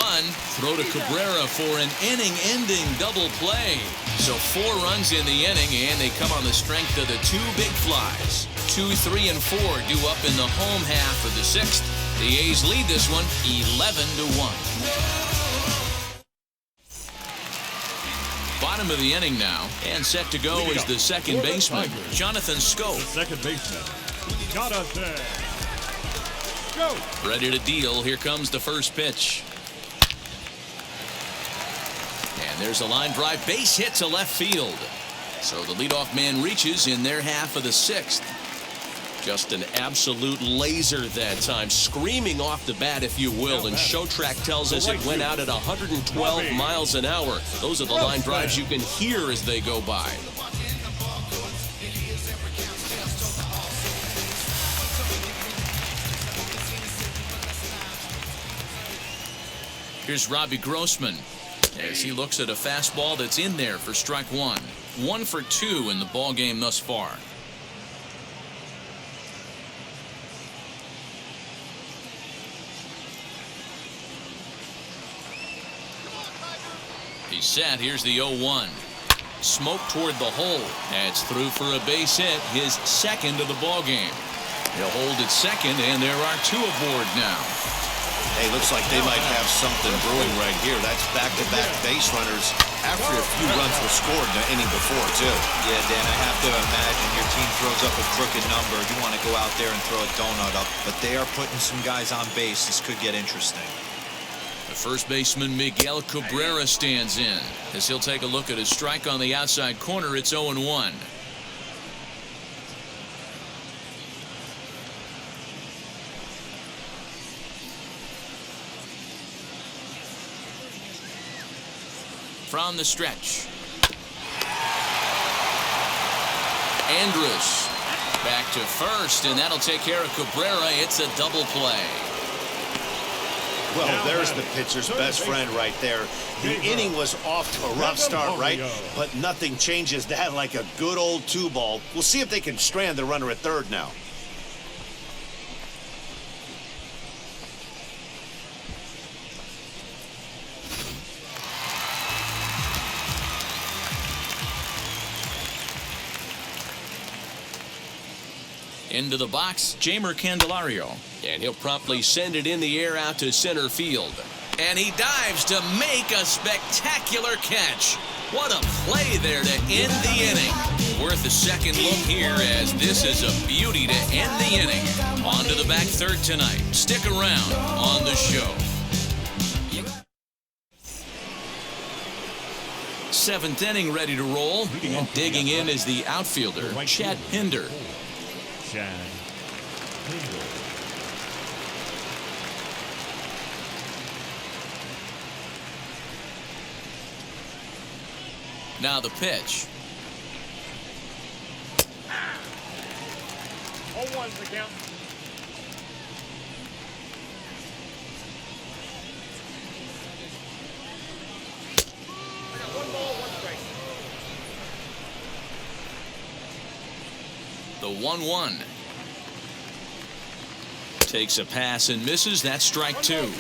Throw to Cabrera for an inning-ending double play. So 4 runs in the inning, and they come on the strength of the 2 big flies. 2, 3, and 4 due up in the home half of the 6th. The A's lead this one 11-1. Bottom of the inning now, and set to go is the second baseman, Jonathan Skubal. Second baseman, Jonathan. Go. Ready to deal. Here comes the first pitch. And there's a line drive base hit to left field. So the leadoff man reaches in their half of the 6th. Just an absolute laser that time, screaming off the bat, if you will. And ShowTrack tells us it went out at 112 miles an hour. Those are the line drives you can hear as they go by. Here's Robbie Grossman as he looks at a fastball that's in there for strike 1. 1 for 2 in the ball game thus far. He's set. Here's the 0-1. Smoke toward the hole. That's through for a base hit, his second of the ball game. He'll hold at second, and there are 2 aboard now. Hey, looks like they might have something brewing right here. That's back-to-back base runners after a few runs were scored in the inning before, too. Yeah, Dan, I have to imagine your team throws up a crooked number. You want to go out there and throw a donut up, but they are putting some guys on base. This could get interesting. The first baseman, Miguel Cabrera, stands in as he'll take a look at his strike on the outside corner. It's 0-1. From the stretch, Andrus back to first, and that'll take care of Cabrera. It's a double play. Well, there's the pitcher's best friend right there. The inning was off to a rough start, right? But nothing changes that like a good old 2-ball. We'll see if they can strand the runner at third now. Into the box, Jamer Candelario. And he'll promptly send it in the air out to center field. And he dives to make a spectacular catch. What a play there to end the inning. Worth a second look here, as this is a beauty to end the inning. On to the back third tonight. Stick around on the show. Seventh inning ready to roll. And digging in is the outfielder, Chad Pinder. Chad Pinder. Now the pitch. 0-1's the count. I got 1 ball, 1 strike. The 1-1. Takes a pass and misses. That's strike 2.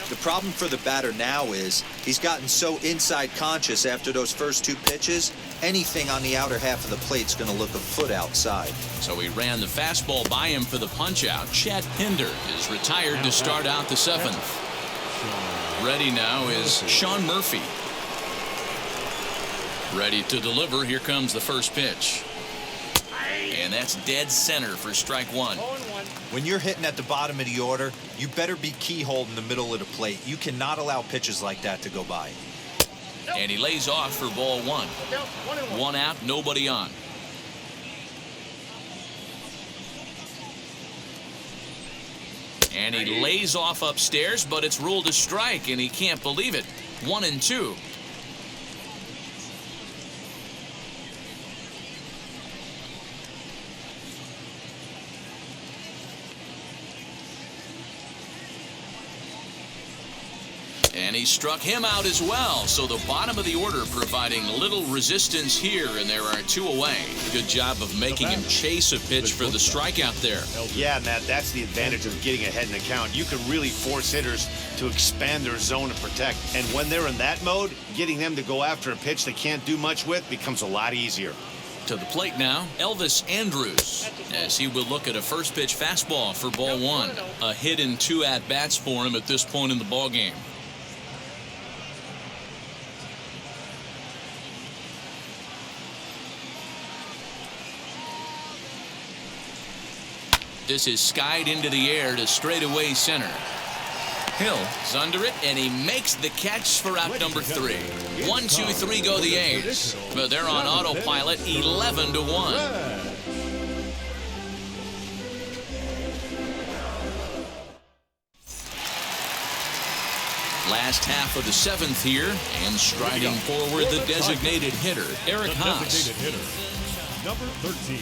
The problem for the batter now is he's gotten so inside conscious after those first 2 pitches, anything on the outer half of the plate's going to look a foot outside. So he ran the fastball by him for the punch-out. Chad Pinder is retired to start out the 7th. Ready now is Sean Murphy. Ready to deliver. Here comes the first pitch. And that's dead center for strike 1. When you're hitting at the bottom of the order, you better be keyhole in the middle of the plate. You cannot allow pitches like that to go by. And he lays off for ball 1. 1 out, nobody on. And he lays off upstairs, but it's ruled a strike, and he can't believe it. 1-2. And he struck him out as well. So the bottom of the order providing little resistance here, and there are 2 away. Good job of making him chase a pitch for the strikeout there. Yeah, Matt, that's the advantage of getting ahead in the count. You can really force hitters to expand their zone and protect. And when they're in that mode, getting them to go after a pitch they can't do much with becomes a lot easier. To the plate now, Elvis Andrus, as he will look at a first pitch fastball for ball 1. A hit and 2 at-bats for him at this point in the ballgame. This is skied into the air to straightaway center. Hill is under it, and he makes the catch for out number 3. 1, 2, 3 go the A's. But they're on autopilot, 11-1. Last half of the 7th here, and striding forward the designated hitter, Eric Haas. Number 13.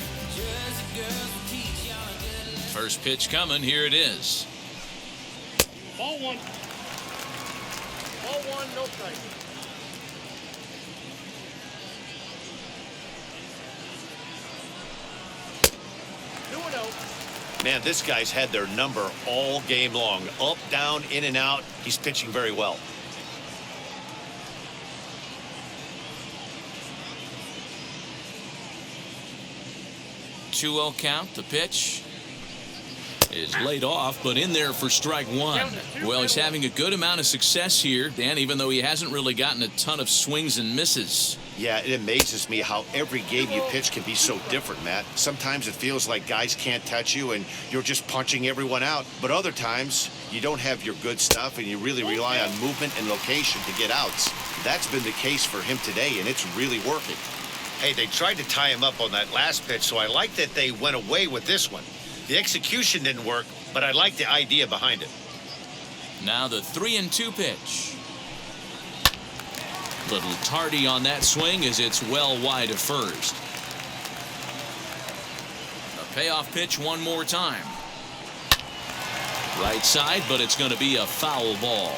First pitch coming. Here it is. Ball 1. Ball 1, no strike. Man, this guy's had their number all game long. Up, down, in and out. He's pitching very well. Two-0 count. The pitch is laid off, but in there for strike 1. Well, he's having a good amount of success here, Dan, even though he hasn't really gotten a ton of swings and misses. Yeah, it amazes me how every game you pitch can be so different, Matt. Sometimes it feels like guys can't touch you and you're just punching everyone out. But other times, you don't have your good stuff and you really rely on movement and location to get outs. That's been the case for him today, and it's really working. Hey, they tried to tie him up on that last pitch, so I like that they went away with this one. The execution didn't work, but I like the idea behind it. Now the 3-2 pitch. Little tardy on that swing as it's well wide of first. A payoff pitch one more time. Right side, but it's going to be a foul ball.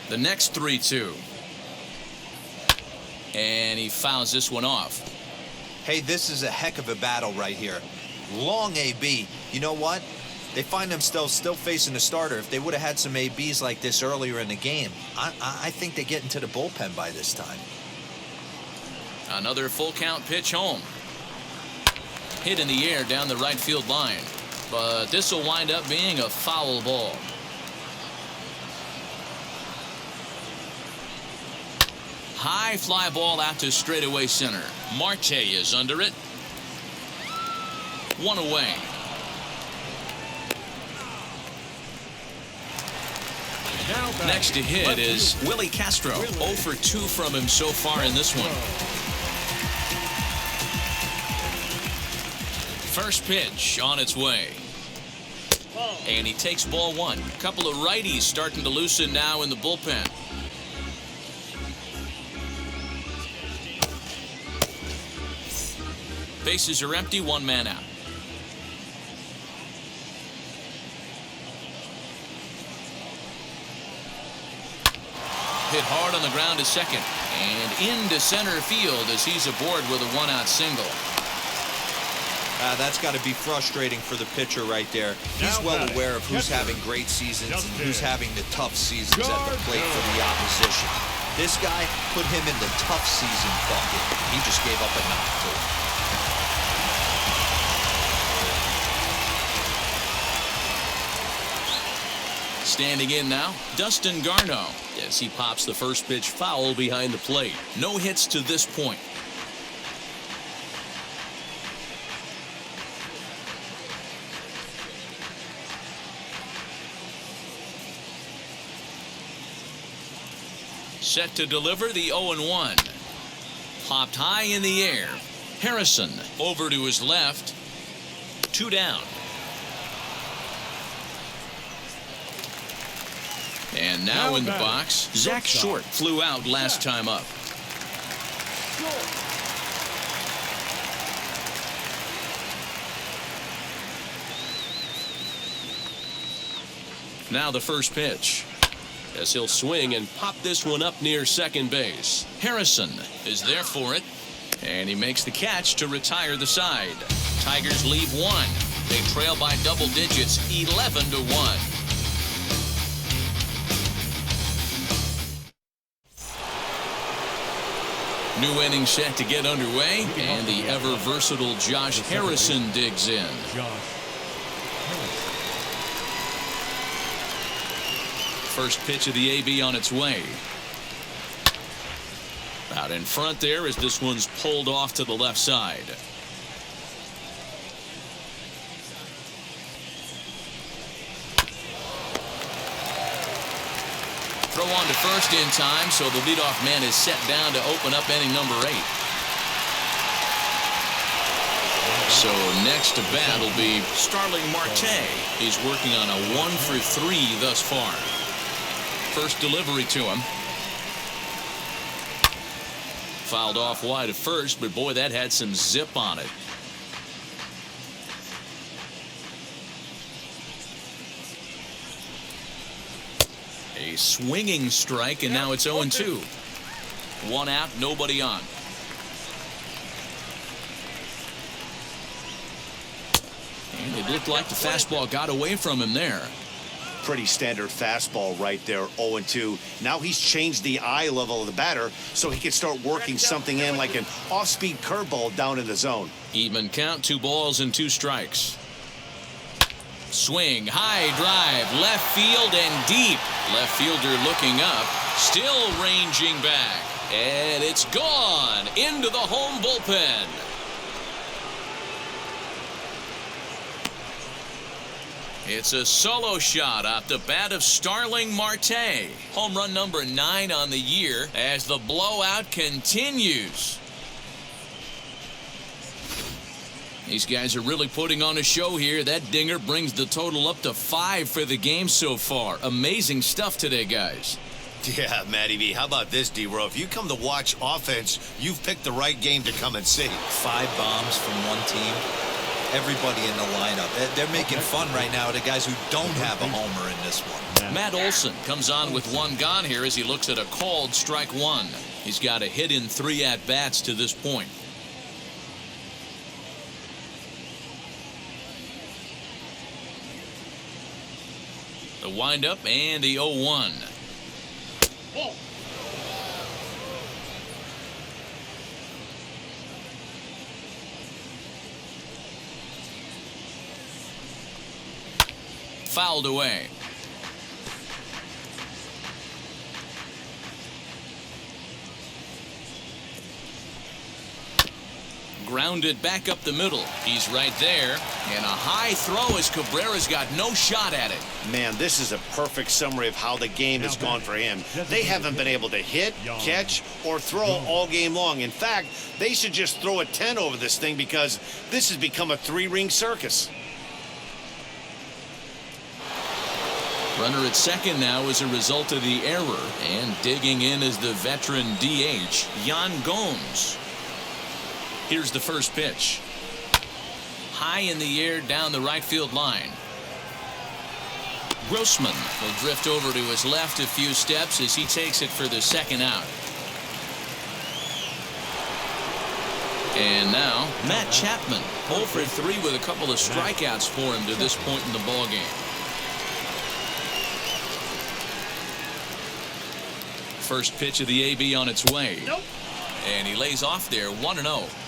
The next 3-2. And he fouls this one off. Hey, this is a heck of a battle right here. Long AB. You know what? They find themselves still facing the starter. If they would have had some ABs like this earlier in the game, I think they get into the bullpen by this time. Another full count pitch home. Hit in the air down the right field line. But this will wind up being a foul ball. High fly ball out to straightaway center. Marte is under it. One away. Next to hit is Willie Castro. 0 for 2 from him so far in this one. First pitch on its way. And he takes ball one. A couple of righties starting to loosen now in the bullpen. Bases are empty, one man out. Hit hard on the ground to second. And into center field as he's aboard with a one-out single. That's got to be frustrating for the pitcher right there. He's well aware of who's having great seasons and who's having the tough seasons at the plate for the opposition. This guy put him in the tough season bucket. He just gave up a knock to him. Standing in now, Dustin Garneau, as he pops the first pitch foul behind the plate. No hits to this point. Set to deliver the 0-1. Popped high in the air. Harrison over to his left. 2 down. And now in the box, Zach Short flew out last time up. Now the first pitch, as he'll swing and pop this one up near second base. Harrison is there for it, and he makes the catch to retire the side. Tigers lead 1. They trail by double digits, 11-1. New inning set to get underway, and the ever-versatile Josh Harrison digs in. First pitch of the AB on its way. Out in front there as this one's pulled off to the left side. Throw on to first in time, so the leadoff man is set down to open up inning number 8. So next to bat will be Starling Marte. He's working on a 1 for 3 thus far. First delivery to him. Fouled off wide at first, but boy, that had some zip on it. A swinging strike, and now it's 0-2. 1 out, nobody on. And it looked like the fastball got away from him there. Pretty standard fastball right there, 0-2. Now he's changed the eye level of the batter so he can start working something in like an off-speed curveball down in the zone. Even count, 2 balls and 2 strikes. Swing, high drive, left field and deep. Left fielder looking up, still ranging back. And it's gone into the home bullpen. It's a solo shot off the bat of Starling Marte. Home run number 9 on the year as the blowout continues. These guys are really putting on a show here. That dinger brings the total up to 5 for the game so far. Amazing stuff today, guys. Yeah, Matty V. How about this, D-Row? If you come to watch offense, you've picked the right game to come and see. 5 bombs from one team. Everybody in the lineup. They're making fun right now of the guys who don't have a homer in this one. Matt Olson comes on with 1 gone here as he looks at a called strike 1. He's got a hit in 3 at-bats to this point. The windup and the 0-1. Ball. fouled away. Grounded back up the middle. He's right there. And a high throw as Cabrera's got no shot at it. Man, this is a perfect summary of how the game has gone for him. They haven't been able to hit, catch, or throw all game long. In fact, they should just throw a 10 over this thing because this has become a three-ring circus. Runner at second now as a result of the error. And digging in is the veteran DH, Yan Gomes. Here's the first pitch. High in the air down the right field line. Grossman will drift over to his left a few steps as he takes it for the second out. And now Matt Chapman, 0 for 3 with a couple of strikeouts for him to this point in the ballgame. First pitch of the AB on its way. And he lays off there 1-0.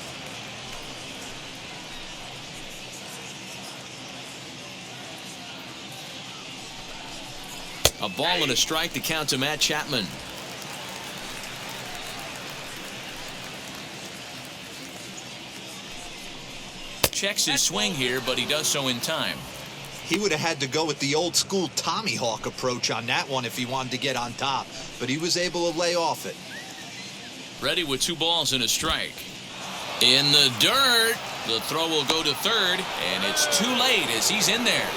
A ball and a strike to count to Matt Chapman. Checks his swing here, but he does so in time. He would have had to go with the old school Tommy Hawk approach on that one if he wanted to get on top, but he was able to lay off it. Ready with 2 balls and a strike. In the dirt. The throw will go to third, and it's too late as he's in there.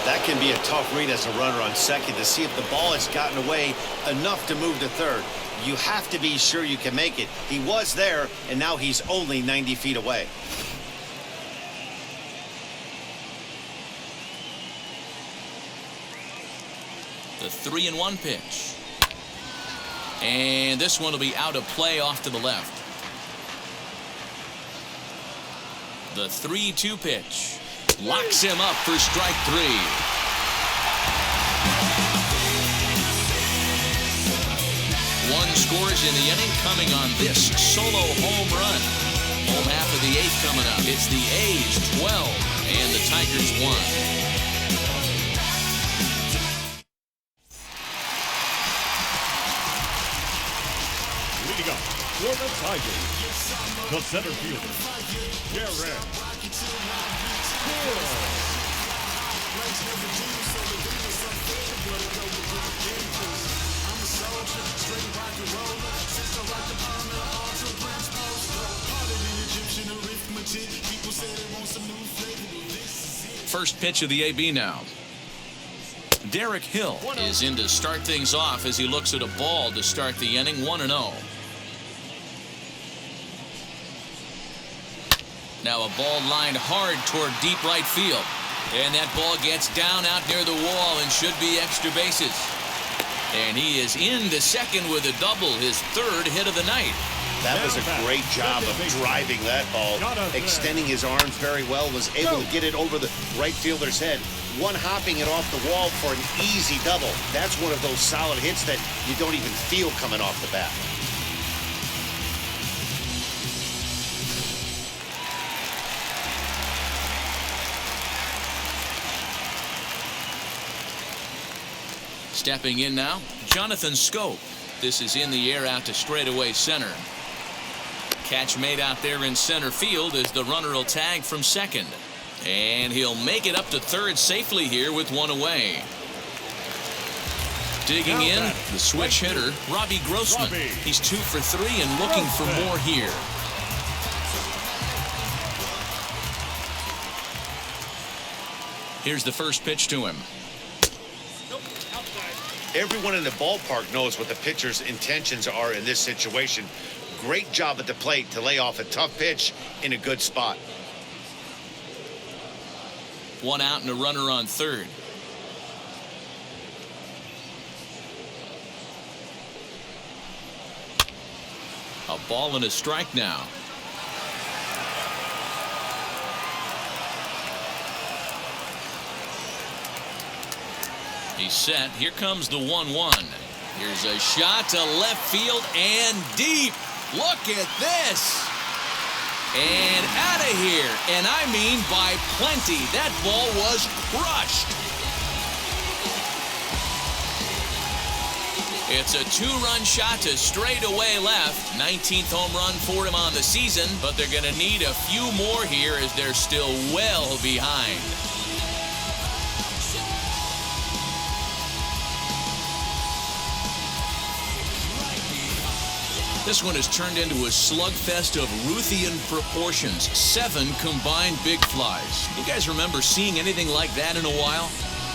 That can be a tough read as a runner on second to see if the ball has gotten away enough to move to third. You have to be sure you can make it. He was there, and now he's only 90 feet away. The 3-1 pitch. And this one will be out of play off to the left. The 3-2 pitch. Locks him up for strike 3. One scores in the inning coming on this solo home run. Home half of the 8th coming up. It's the A's 12 and the Tigers 1. Leading up for the Tigers, the center fielder, Tarik. First pitch of the AB now. Derek Hill is in to start things off as he looks at a ball to start the inning. 1-0. Now a ball lined hard toward deep right field. And that ball gets down out near the wall and should be extra bases. And he is into second with a double, his 3rd hit of the night. That was a great job of driving that ball, extending his arms very well, was able to get it over the right fielder's head. One hopping it off the wall for an easy double. That's one of those solid hits that you don't even feel coming off the bat. Stepping in now, Jonathan Skubal. This is in the air out to straightaway center. Catch made out there in center field as the runner will tag from second. And he'll make it up to third safely here with one away. Digging in, the switch hitter, Robbie Grossman. He's 2 for 3 and looking for more here. Here's the first pitch to him. Everyone in the ballpark knows what the pitcher's intentions are in this situation. Great job at the plate to lay off a tough pitch in a good spot. 1 out and a runner on third. A ball and a strike now. He's set. Here comes the 1-1. Here's a shot to left field and deep. Look at this. And out of here. And I mean by plenty. That ball was crushed. It's a two-run shot to straightaway left. 19th home run for him on the season, but they're going to need a few more here as they're still well behind. This one has turned into a slugfest of Ruthian proportions. 7 combined big flies. You guys remember seeing anything like that in a while?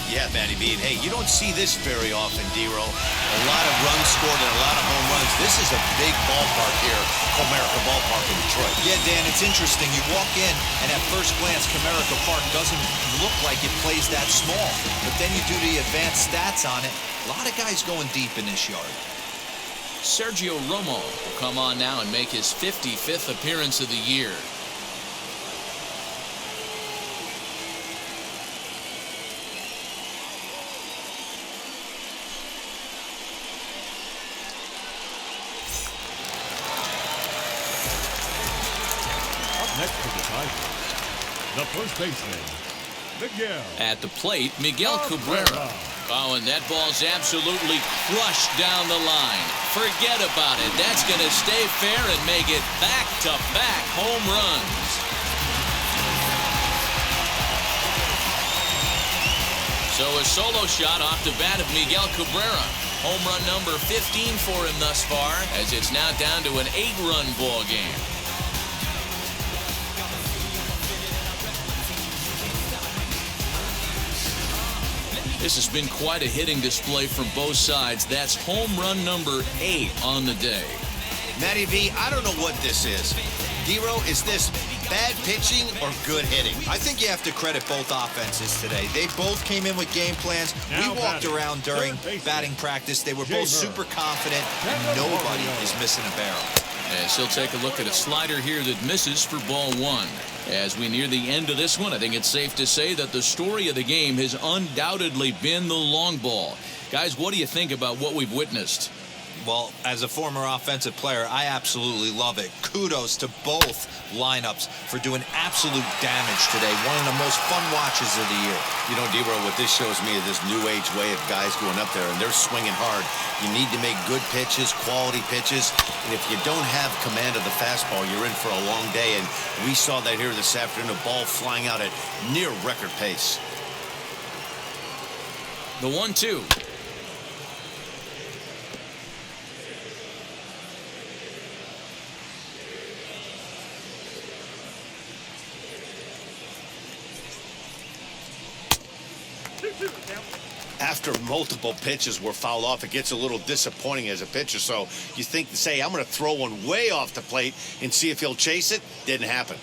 Yeah, Matty B. And hey, you don't see this very often, D-Row. A lot of runs scored and a lot of home runs. This is a big ballpark here, Comerica Ballpark in Detroit. Yeah, Dan, it's interesting. You walk in, and at first glance, Comerica Park doesn't look like it plays that small. But then you do the advanced stats on it. A lot of guys going deep in this yard. Sergio Romo will come on now and make his 55th appearance of the year. Next to the Tigers, the first baseman, Miguel. At the plate, Miguel Cabrera. Oh, and that ball's absolutely crushed down the line. Forget about it. That's going to stay fair and make it back-to-back home runs. So a solo shot off the bat of Miguel Cabrera. Home run number 15 for him thus far, as it's now down to an 8-run ball game. This has been quite a hitting display from both sides. That's home run number 8 on the day. Matty V, I don't know what this is. D-Row, is this bad pitching or good hitting? I think you have to credit both offenses today. They both came in with game plans. Now We walked around during batting practice. They were both super confident, and nobody is missing a barrel. As he'll take a look at a slider here that misses for ball 1. As we near the end of this one, I think it's safe to say that the story of the game has undoubtedly been the long ball. Guys, what do you think about what we've witnessed? Well, as a former offensive player, I absolutely love it. Kudos to both lineups for doing absolute damage today. One of the most fun watches of the year. You know, D-Row, what this shows me is this new age way of guys going up there, and they're swinging hard. You need to make good pitches, quality pitches, and if you don't have command of the fastball, you're in for a long day, and we saw that here this afternoon, a ball flying out at near record pace. The 1-2. After multiple pitches were fouled off, it gets a little disappointing as a pitcher. So you think to say, I'm going to throw one way off the plate and see if he'll chase it. Didn't happen.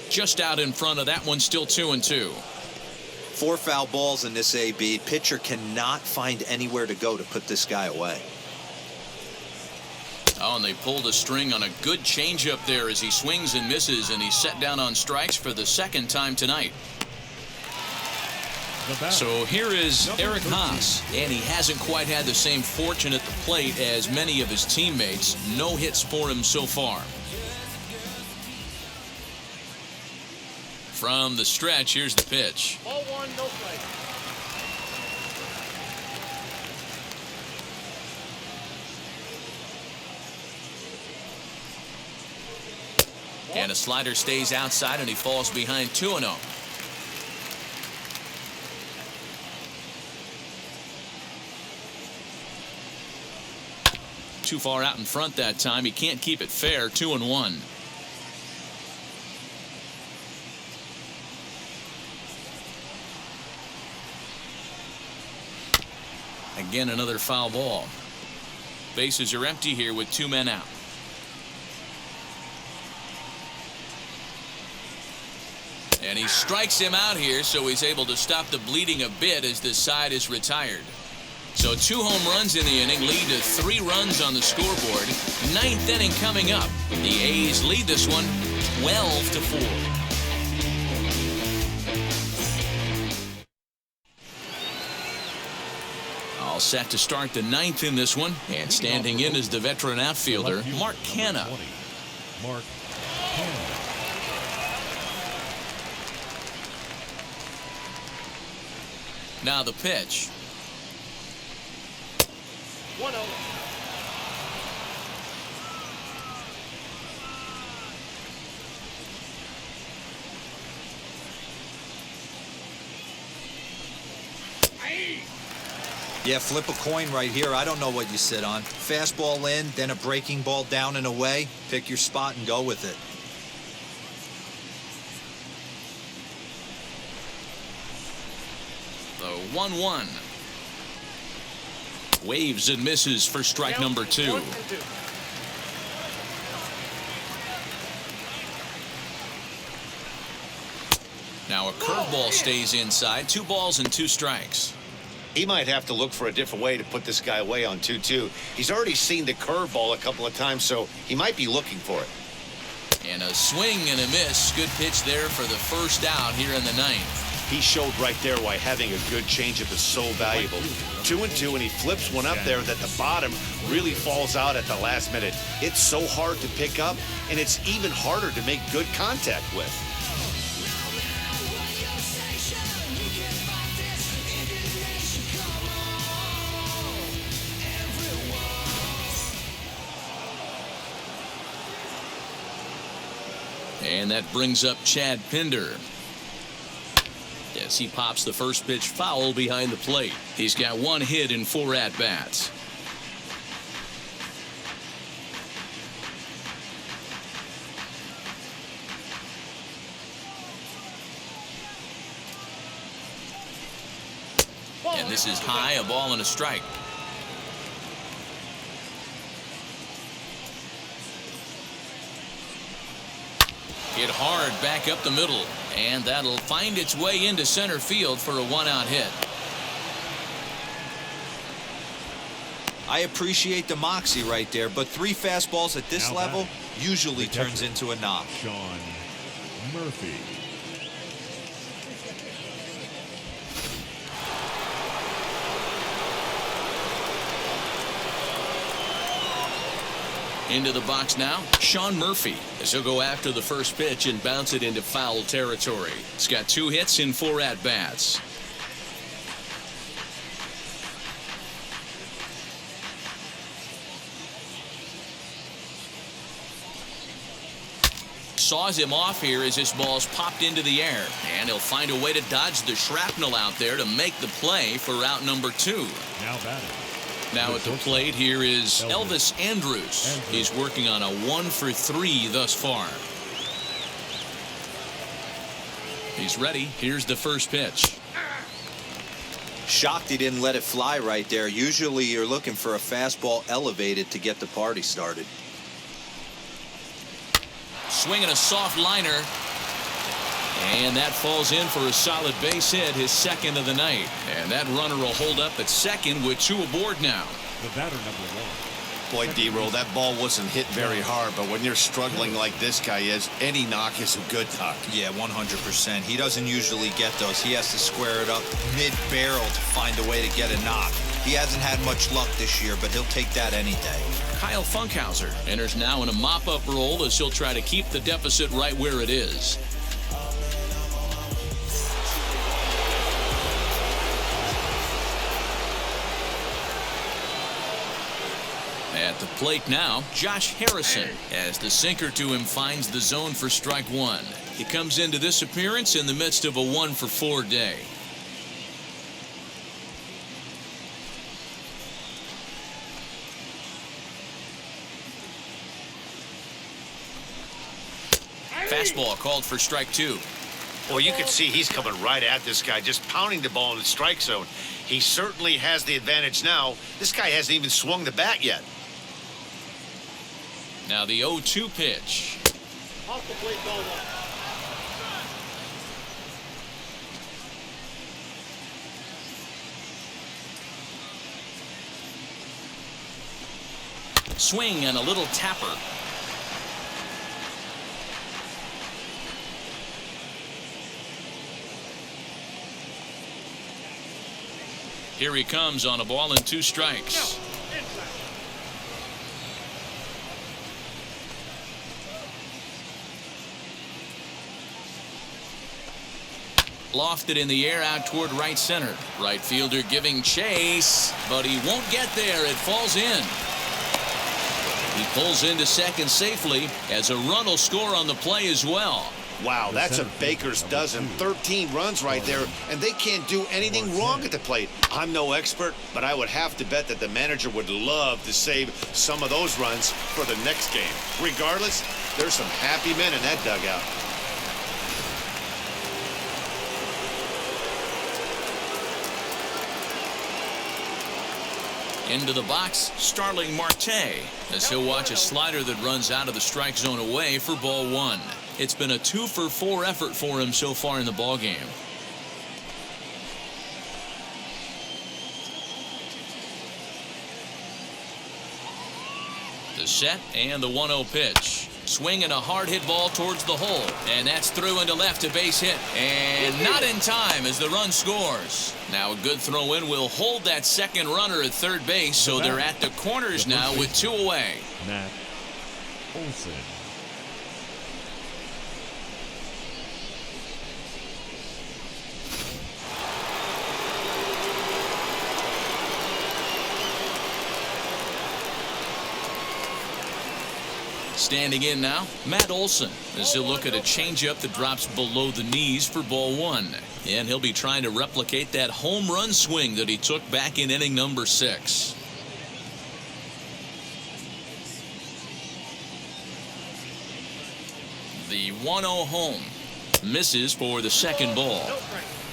Just out in front of that one, still 2-2. 4 foul balls in this AB. Pitcher cannot find anywhere to go to put this guy away. Oh, and they pulled a string on a good changeup there as he swings and misses, and he's set down on strikes for the second time tonight. So here is Eric Haas, and he hasn't quite had the same fortune at the plate as many of his teammates. No hits for him so far. From the stretch, here's the pitch. Ball 1, no play. And a slider stays outside, and he falls behind 2-0. Too far out in front that time. He can't keep it fair. 2-1. Again, another foul ball. Bases are empty here with 2 men out. And he strikes him out here, so he's able to stop the bleeding a bit as this side is retired. So 2 home runs in the inning lead to 3 runs on the scoreboard. 9th inning coming up. The A's lead this one 12-4. All set to start the 9th in this one. And standing in is the veteran outfielder, Mark Canha. Mark Canha. Now the pitch. 1-0. Yeah, flip a coin right here. I don't know what you sit on. Fastball in, then a breaking ball down and away. Pick your spot and go with it. The 1-1. Waves and misses for strike number 2. 1 and 2. Now a curveball stays inside. 2 balls and 2 strikes. He might have to look for a different way to put this guy away on 2-2. He's already seen the curveball a couple of times, so he might be looking for it. And a swing and a miss. Good pitch there for the first out here in the 9th. He showed right there why having a good changeup is so valuable. 2-2, and he flips one up there that the bottom really falls out at the last minute. It's so hard to pick up, and it's even harder to make good contact with. And that brings up Chad Pinder. As he pops the first pitch foul behind the plate. He's got 1 hit in 4 at-bats. And this is high, a ball and a strike. Hit hard back up the middle, and that'll find its way into center field for a 1-out hit. I appreciate the moxie right there, but 3 fastballs at this Now level batting, usually the turns catcher, into a knock. Sean Murphy. Into the box now, Sean Murphy, as he'll go after the first pitch and bounce it into foul territory. He's got 2 hits in 4 at-bats. Saws him off here as this ball's popped into the air, and he'll find a way to dodge the shrapnel out there to make the play for out number 2. Now batting. Now at the plate here is Elvis Andrus. He's working on a 1 for 3 thus far. He's ready. Here's the first pitch. Shocked he didn't let it fly right there. Usually you're looking for a fastball elevated to get the party started. Swinging a soft liner. And that falls in for a solid base hit, his 2nd of the night. And that runner will hold up at second with 2 aboard now. The batter number 1. Boy, D-Roll, that ball wasn't hit very hard, but when you're struggling like this guy is, any knock is a good knock. Yeah, 100%. He doesn't usually get those. He has to square it up mid-barrel to find a way to get a knock. He hasn't had much luck this year, but he'll take that any day. Kyle Funkhauser enters now in a mop-up role as he'll try to keep the deficit right where it is. At the plate now, Josh Harrison, as the sinker to him finds the zone for strike 1. He comes into this appearance in the midst of a 1 for 4 day. Fastball called for strike 2. Well, you can see he's coming right at this guy, just pounding the ball in the strike zone. He certainly has the advantage now. This guy hasn't even swung the bat yet. Now the 0-2 pitch. Off the plate, ball 1. Swing and a little tapper. Here he comes on a ball and 2 strikes. Lofted in the air out toward right center. Right fielder giving chase, but he won't get there. It falls in. He pulls into second safely as a run will score on the play as well. Wow, that's a baker's dozen. 13 runs right there, and they can't do anything wrong at the plate. I'm no expert, but I would have to bet that the manager would love to save some of those runs for the next game. Regardless, there's some happy men in that dugout. Into the box, Starling Marte, as he'll watch a slider that runs out of the strike zone away for ball one. It's been a 2-for-4 effort for him so far in the ballgame. The set and the 1-0 pitch. Swinging a hard hit ball towards the hole, and that's through into left, a base hit, and not in time as the run scores. Now a good throw in will hold that second runner at third base, so they're at the corners now with 2 away. Matt Olson. Standing in now, Matt Olson, as he'll look at a changeup that drops below the knees for ball one. And he'll be trying to replicate that home run swing that he took back in inning number 6. The 1-0 home. Misses for the second ball.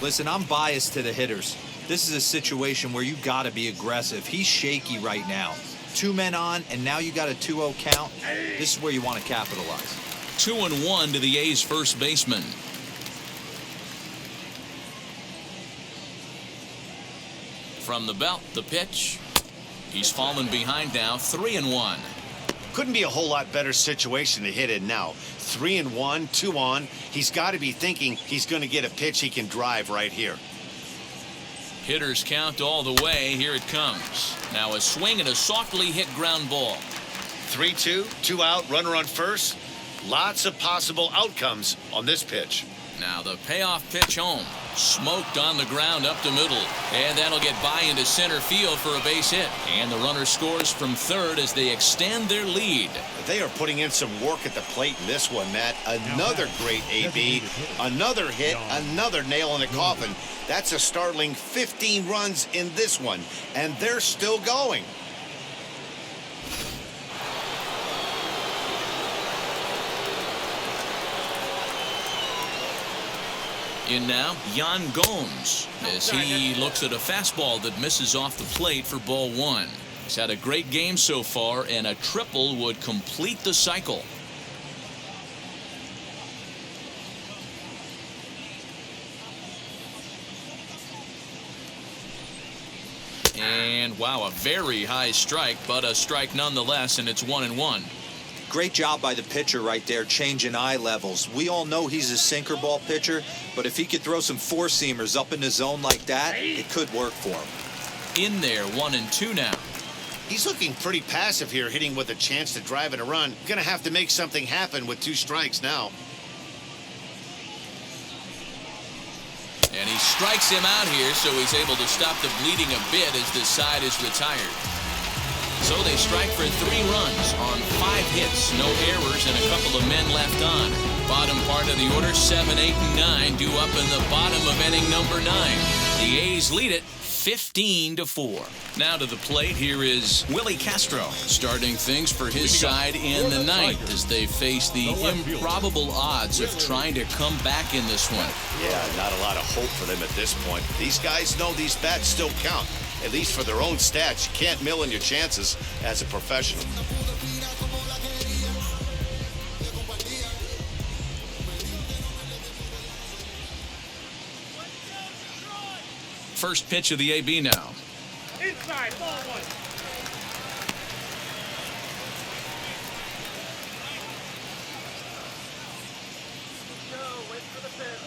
Listen, I'm biased to the hitters. This is a situation where you got to be aggressive. He's shaky right now. 2 men on, and now you got a 2-0 count. This is where you want to capitalize. 2-1 to the A's first baseman. From the belt, the pitch. He's fallen behind now, 3-1. Couldn't be a whole lot better situation to hit in now. 3-1, 2 on. He's got to be thinking he's going to get a pitch he can drive right here. Hitters count all the way. Here it comes. Now a swing and a softly hit ground ball. 3-2, 2 out, runner on first. Lots of possible outcomes on this pitch. Now the payoff pitch home. Smoked on the ground up the middle. And that'll get by into center field for a base hit. And the runner scores from third as they extend their lead. They are putting in some work at the plate in this one, Matt. Another great AB. Another hit. Another nail in the coffin. That's a startling 15 runs in this one. And they're still going. In now, Yan Gomes, as he looks at a fastball that misses off the plate for ball one. He's had a great game so far, and a triple would complete the cycle. And wow, a very high strike, but a strike nonetheless, and it's 1-1. Great job by the pitcher right there, changing eye levels. We all know he's a sinker ball pitcher, but if he could throw some four-seamers up in the zone like that, it could work for him. In there, 1-2 now. He's looking pretty passive here, hitting with a chance to drive in a run. Gonna have to make something happen with 2 strikes now. And he strikes him out here, so he's able to stop the bleeding a bit as this side is retired. So they strike for 3 runs on 5 hits, no errors, and a couple of men left on. Bottom part of the order, 7, 8, and 9, due up in the bottom of inning number 9. The A's lead it 15-4. Now to the plate, here is Willie Castro, starting things for his side in the 9th as they face the improbable odds of trying to come back in this one. Yeah, not a lot of hope for them at this point. These guys know these bats still count, at least for their own stats. You can't mill in your chances as a professional. First pitch of the AB now. Inside, ball 1. Wait for the pitch.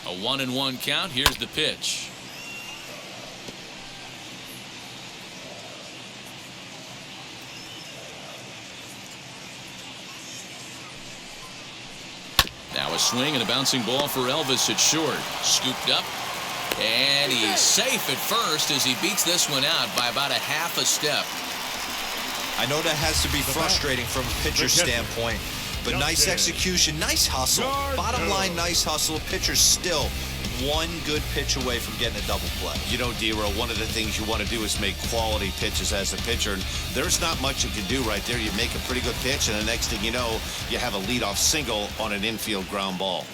A 1-1 count. Here's the pitch. a swing and a bouncing ball for Elvis at short. Scooped up. And he's safe at first as he beats this one out by about a half a step. I know that has to be frustrating from a pitcher's standpoint, but nice execution, nice hustle. Bottom line, nice hustle. Pitcher's still one good pitch away from getting a double play. You know, D-Row, one of the things you want to do is make quality pitches as a pitcher, and there's not much you can do right there. You make a pretty good pitch, and the next thing you know, you have a leadoff single on an infield ground ball.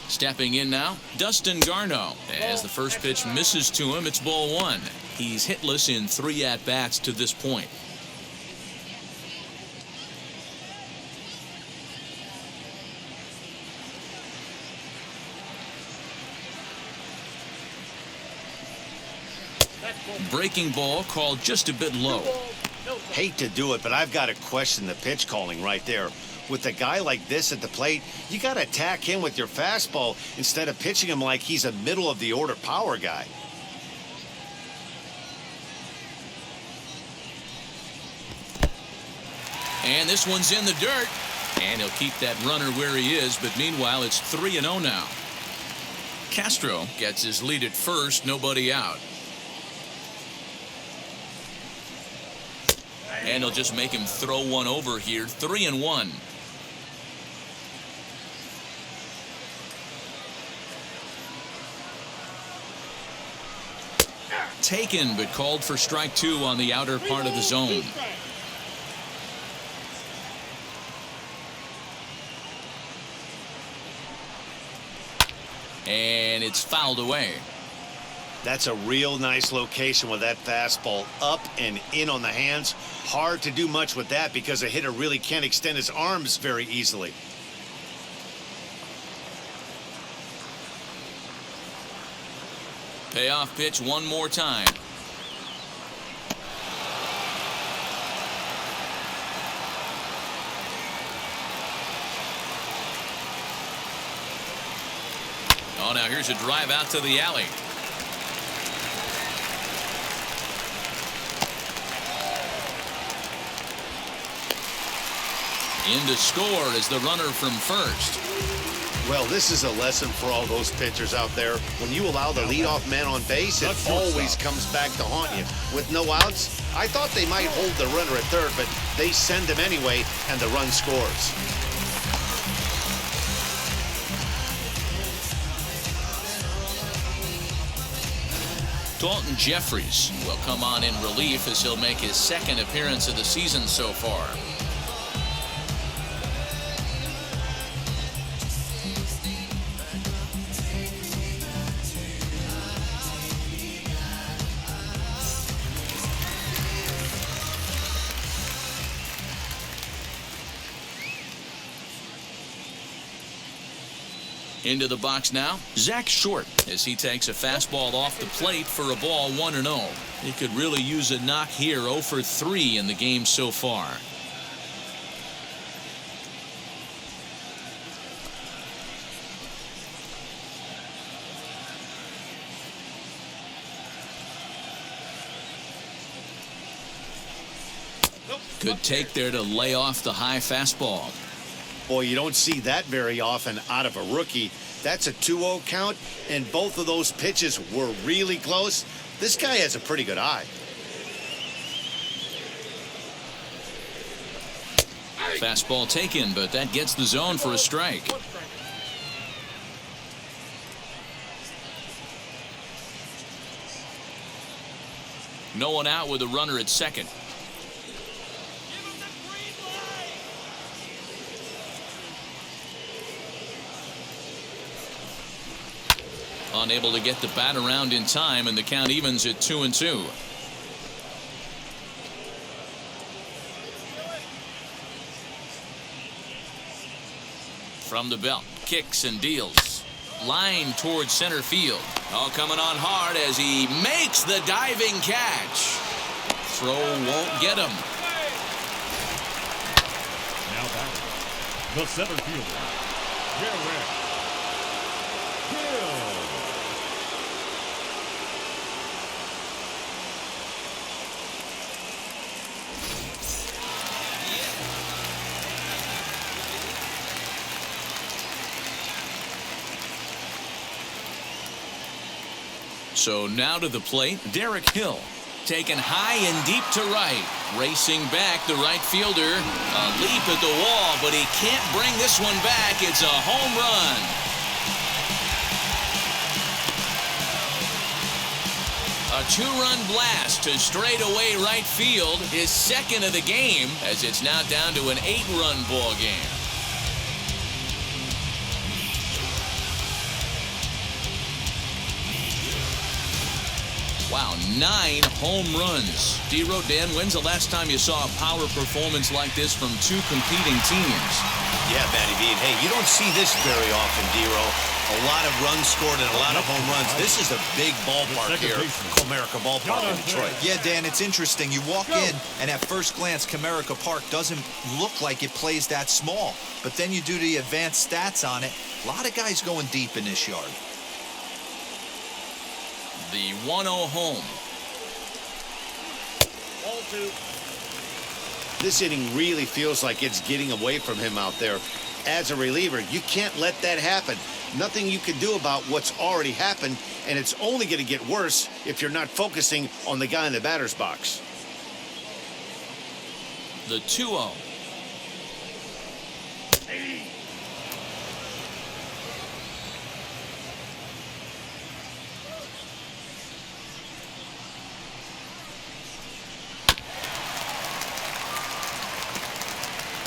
Stepping in now, Dustin Garneau. As the first pitch misses to him, it's ball one. He's hitless in 3 at-bats to this point. Breaking ball called just a bit low. Hate to do it, but I've got to question the pitch calling right there. With a guy like this at the plate, you got to attack him with your fastball instead of pitching him like he's a middle-of-the-order power guy. And this one's in the dirt. And he'll keep that runner where he is, but meanwhile, it's 3-0 now. Castro gets his lead at first, nobody out. And he'll just make him throw one over here, 3-1. Taken, but called for strike 2 on the outer part of the zone. And it's fouled away. That's a real nice location with that fastball up and in on the hands. Hard to do much with that because a hitter really can't extend his arms very easily. Payoff pitch one more time. Oh, now here's a drive out to the alley. In to score is the runner from first. Well, this is a lesson for all those pitchers out there. When you allow the leadoff man on base, it always comes back to haunt you. With no outs, I thought they might hold the runner at third, but they send him anyway, and the run scores. Dalton Jeffries will come on in relief as he'll make his second appearance of the season so far. Into the box now, Zach Short, as he takes a fastball off the plate for a ball 1-0. He could really use a knock here, 0 for 3 in the game so far. Good take there to lay off the high fastball. Boy, you don't see that very often out of a rookie. That's a 2-0 count, and both of those pitches were really close. This guy has a pretty good eye. Fastball taken, but that gets the zone for a strike. No one out with a runner at second. Unable to get the bat around in time, and the count evens at 2-2. From the belt, kicks and deals. Line towards center field. All coming on hard as he makes the diving catch. Throw won't get him. Now back, the center fielder, Tarik. So now to the plate, Derek Hill. Taken high and deep to right. Racing back, the right fielder. A leap at the wall, but he can't bring this one back. It's a home run. A two-run blast to straightaway right field. His second of the game, as it's now down to an 8-run ball game. Wow, 9 home runs. D-Row, Dan, when's the last time you saw a power performance like this from two competing teams? Yeah, Matty V. And hey, you don't see this very often, D-Row. A lot of runs scored and a lot of home runs. This is a big ballpark here, Comerica Ballpark in Detroit. Yeah, Dan, it's interesting. You walk in, and at first glance, Comerica Park doesn't look like it plays that small. But then you do the advanced stats on it. A lot of guys going deep in this yard. The 1-0 home. Ball 2. This inning really feels like it's getting away from him out there. As a reliever, you can't let that happen. Nothing you can do about what's already happened, and it's only going to get worse if you're not focusing on the guy in the batter's box. The 2-0.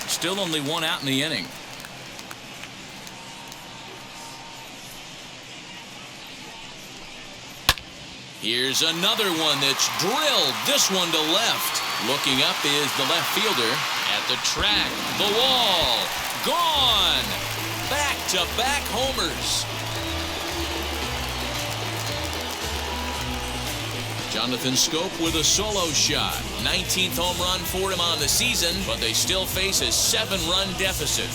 Still only one out in the inning. Here's another one that's drilled. This one to left. Looking up is the left fielder at the track. The wall. Gone. Back-to-back homers. Jonathan Skubal with a solo shot. 19th home run for him on the season, but they still face a 7-run deficit.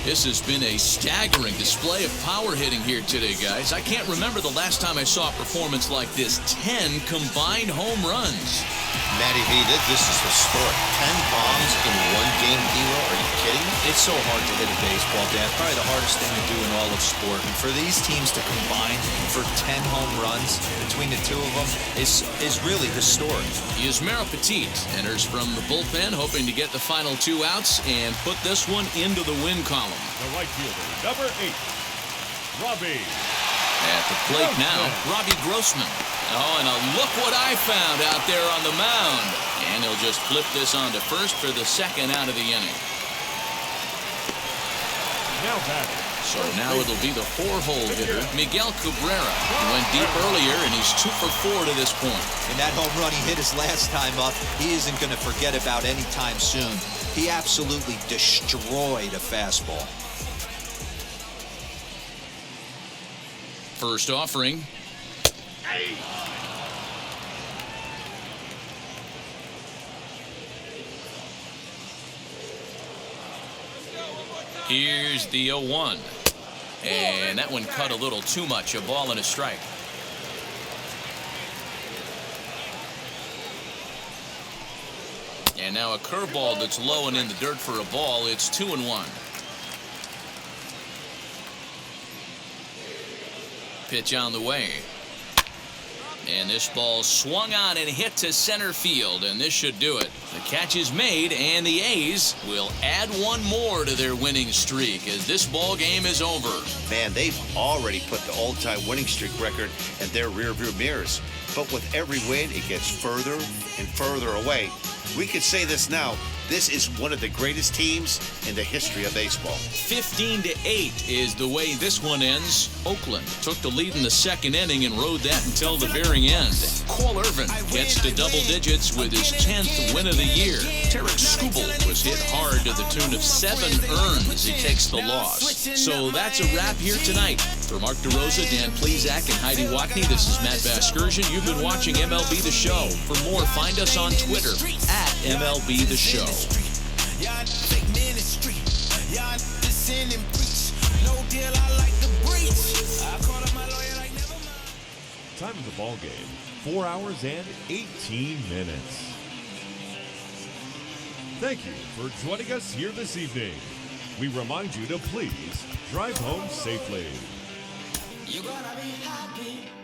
This has been a staggering display of power hitting here today, guys. I can't remember the last time I saw a performance like this. 10 combined home runs. Matty V, this is historic. 10 bombs in one game, Hero. Are you kidding me? It's so hard to hit a baseball, Dan. Probably the hardest thing to do in all of sport. And for these teams to combine for 10 home runs between the two of them is really historic. Yasmero Petit enters from the bullpen, hoping to get the final 2 outs and put this one into the win column. The right fielder, number 8, Robbie. At the plate now, Robbie Grossman. Oh, and look what I found out there on the mound. And he'll just flip this on to first for the second out of the inning. Now batting. So now it'll be the 4-hole hitter, Miguel Cabrera. He went deep earlier, and he's 2 for 4 to this point. And that home run he hit his last time up, he isn't going to forget about any time soon. He absolutely destroyed a fastball. First offering. Here's the 0-1. And that one cut a little too much. A ball and a strike. And now a curveball that's low and in the dirt for a ball. It's 2-1. Pitch on the way. And this ball swung on and hit to center field, and this should do it. The catch is made, and the A's will add one more to their winning streak as this ball game is over. Man, they've already put the all-time winning streak record in their rearview mirrors. But with every win, it gets further and further away. We could say this now. This is one of the greatest teams in the history of baseball. 15-8 is the way this one ends. Oakland took the lead in the second inning and rode that until the very end. Irvin gets to double digits with his 10th win of the year. Tarik Skubal was hit hard to the tune of 7 earns. He takes the loss. So that's a wrap here tonight. For Mark DeRosa, Dan Plezak, and Heidi Watney, this is Matt Vasgersian. You've been watching MLB The Show. For more, find us on Twitter at MLB The Show. Time of the ball game, 4 hours and 18 minutes. Thank you for joining us here this evening. We remind you to please drive home safely. You're gonna be happy.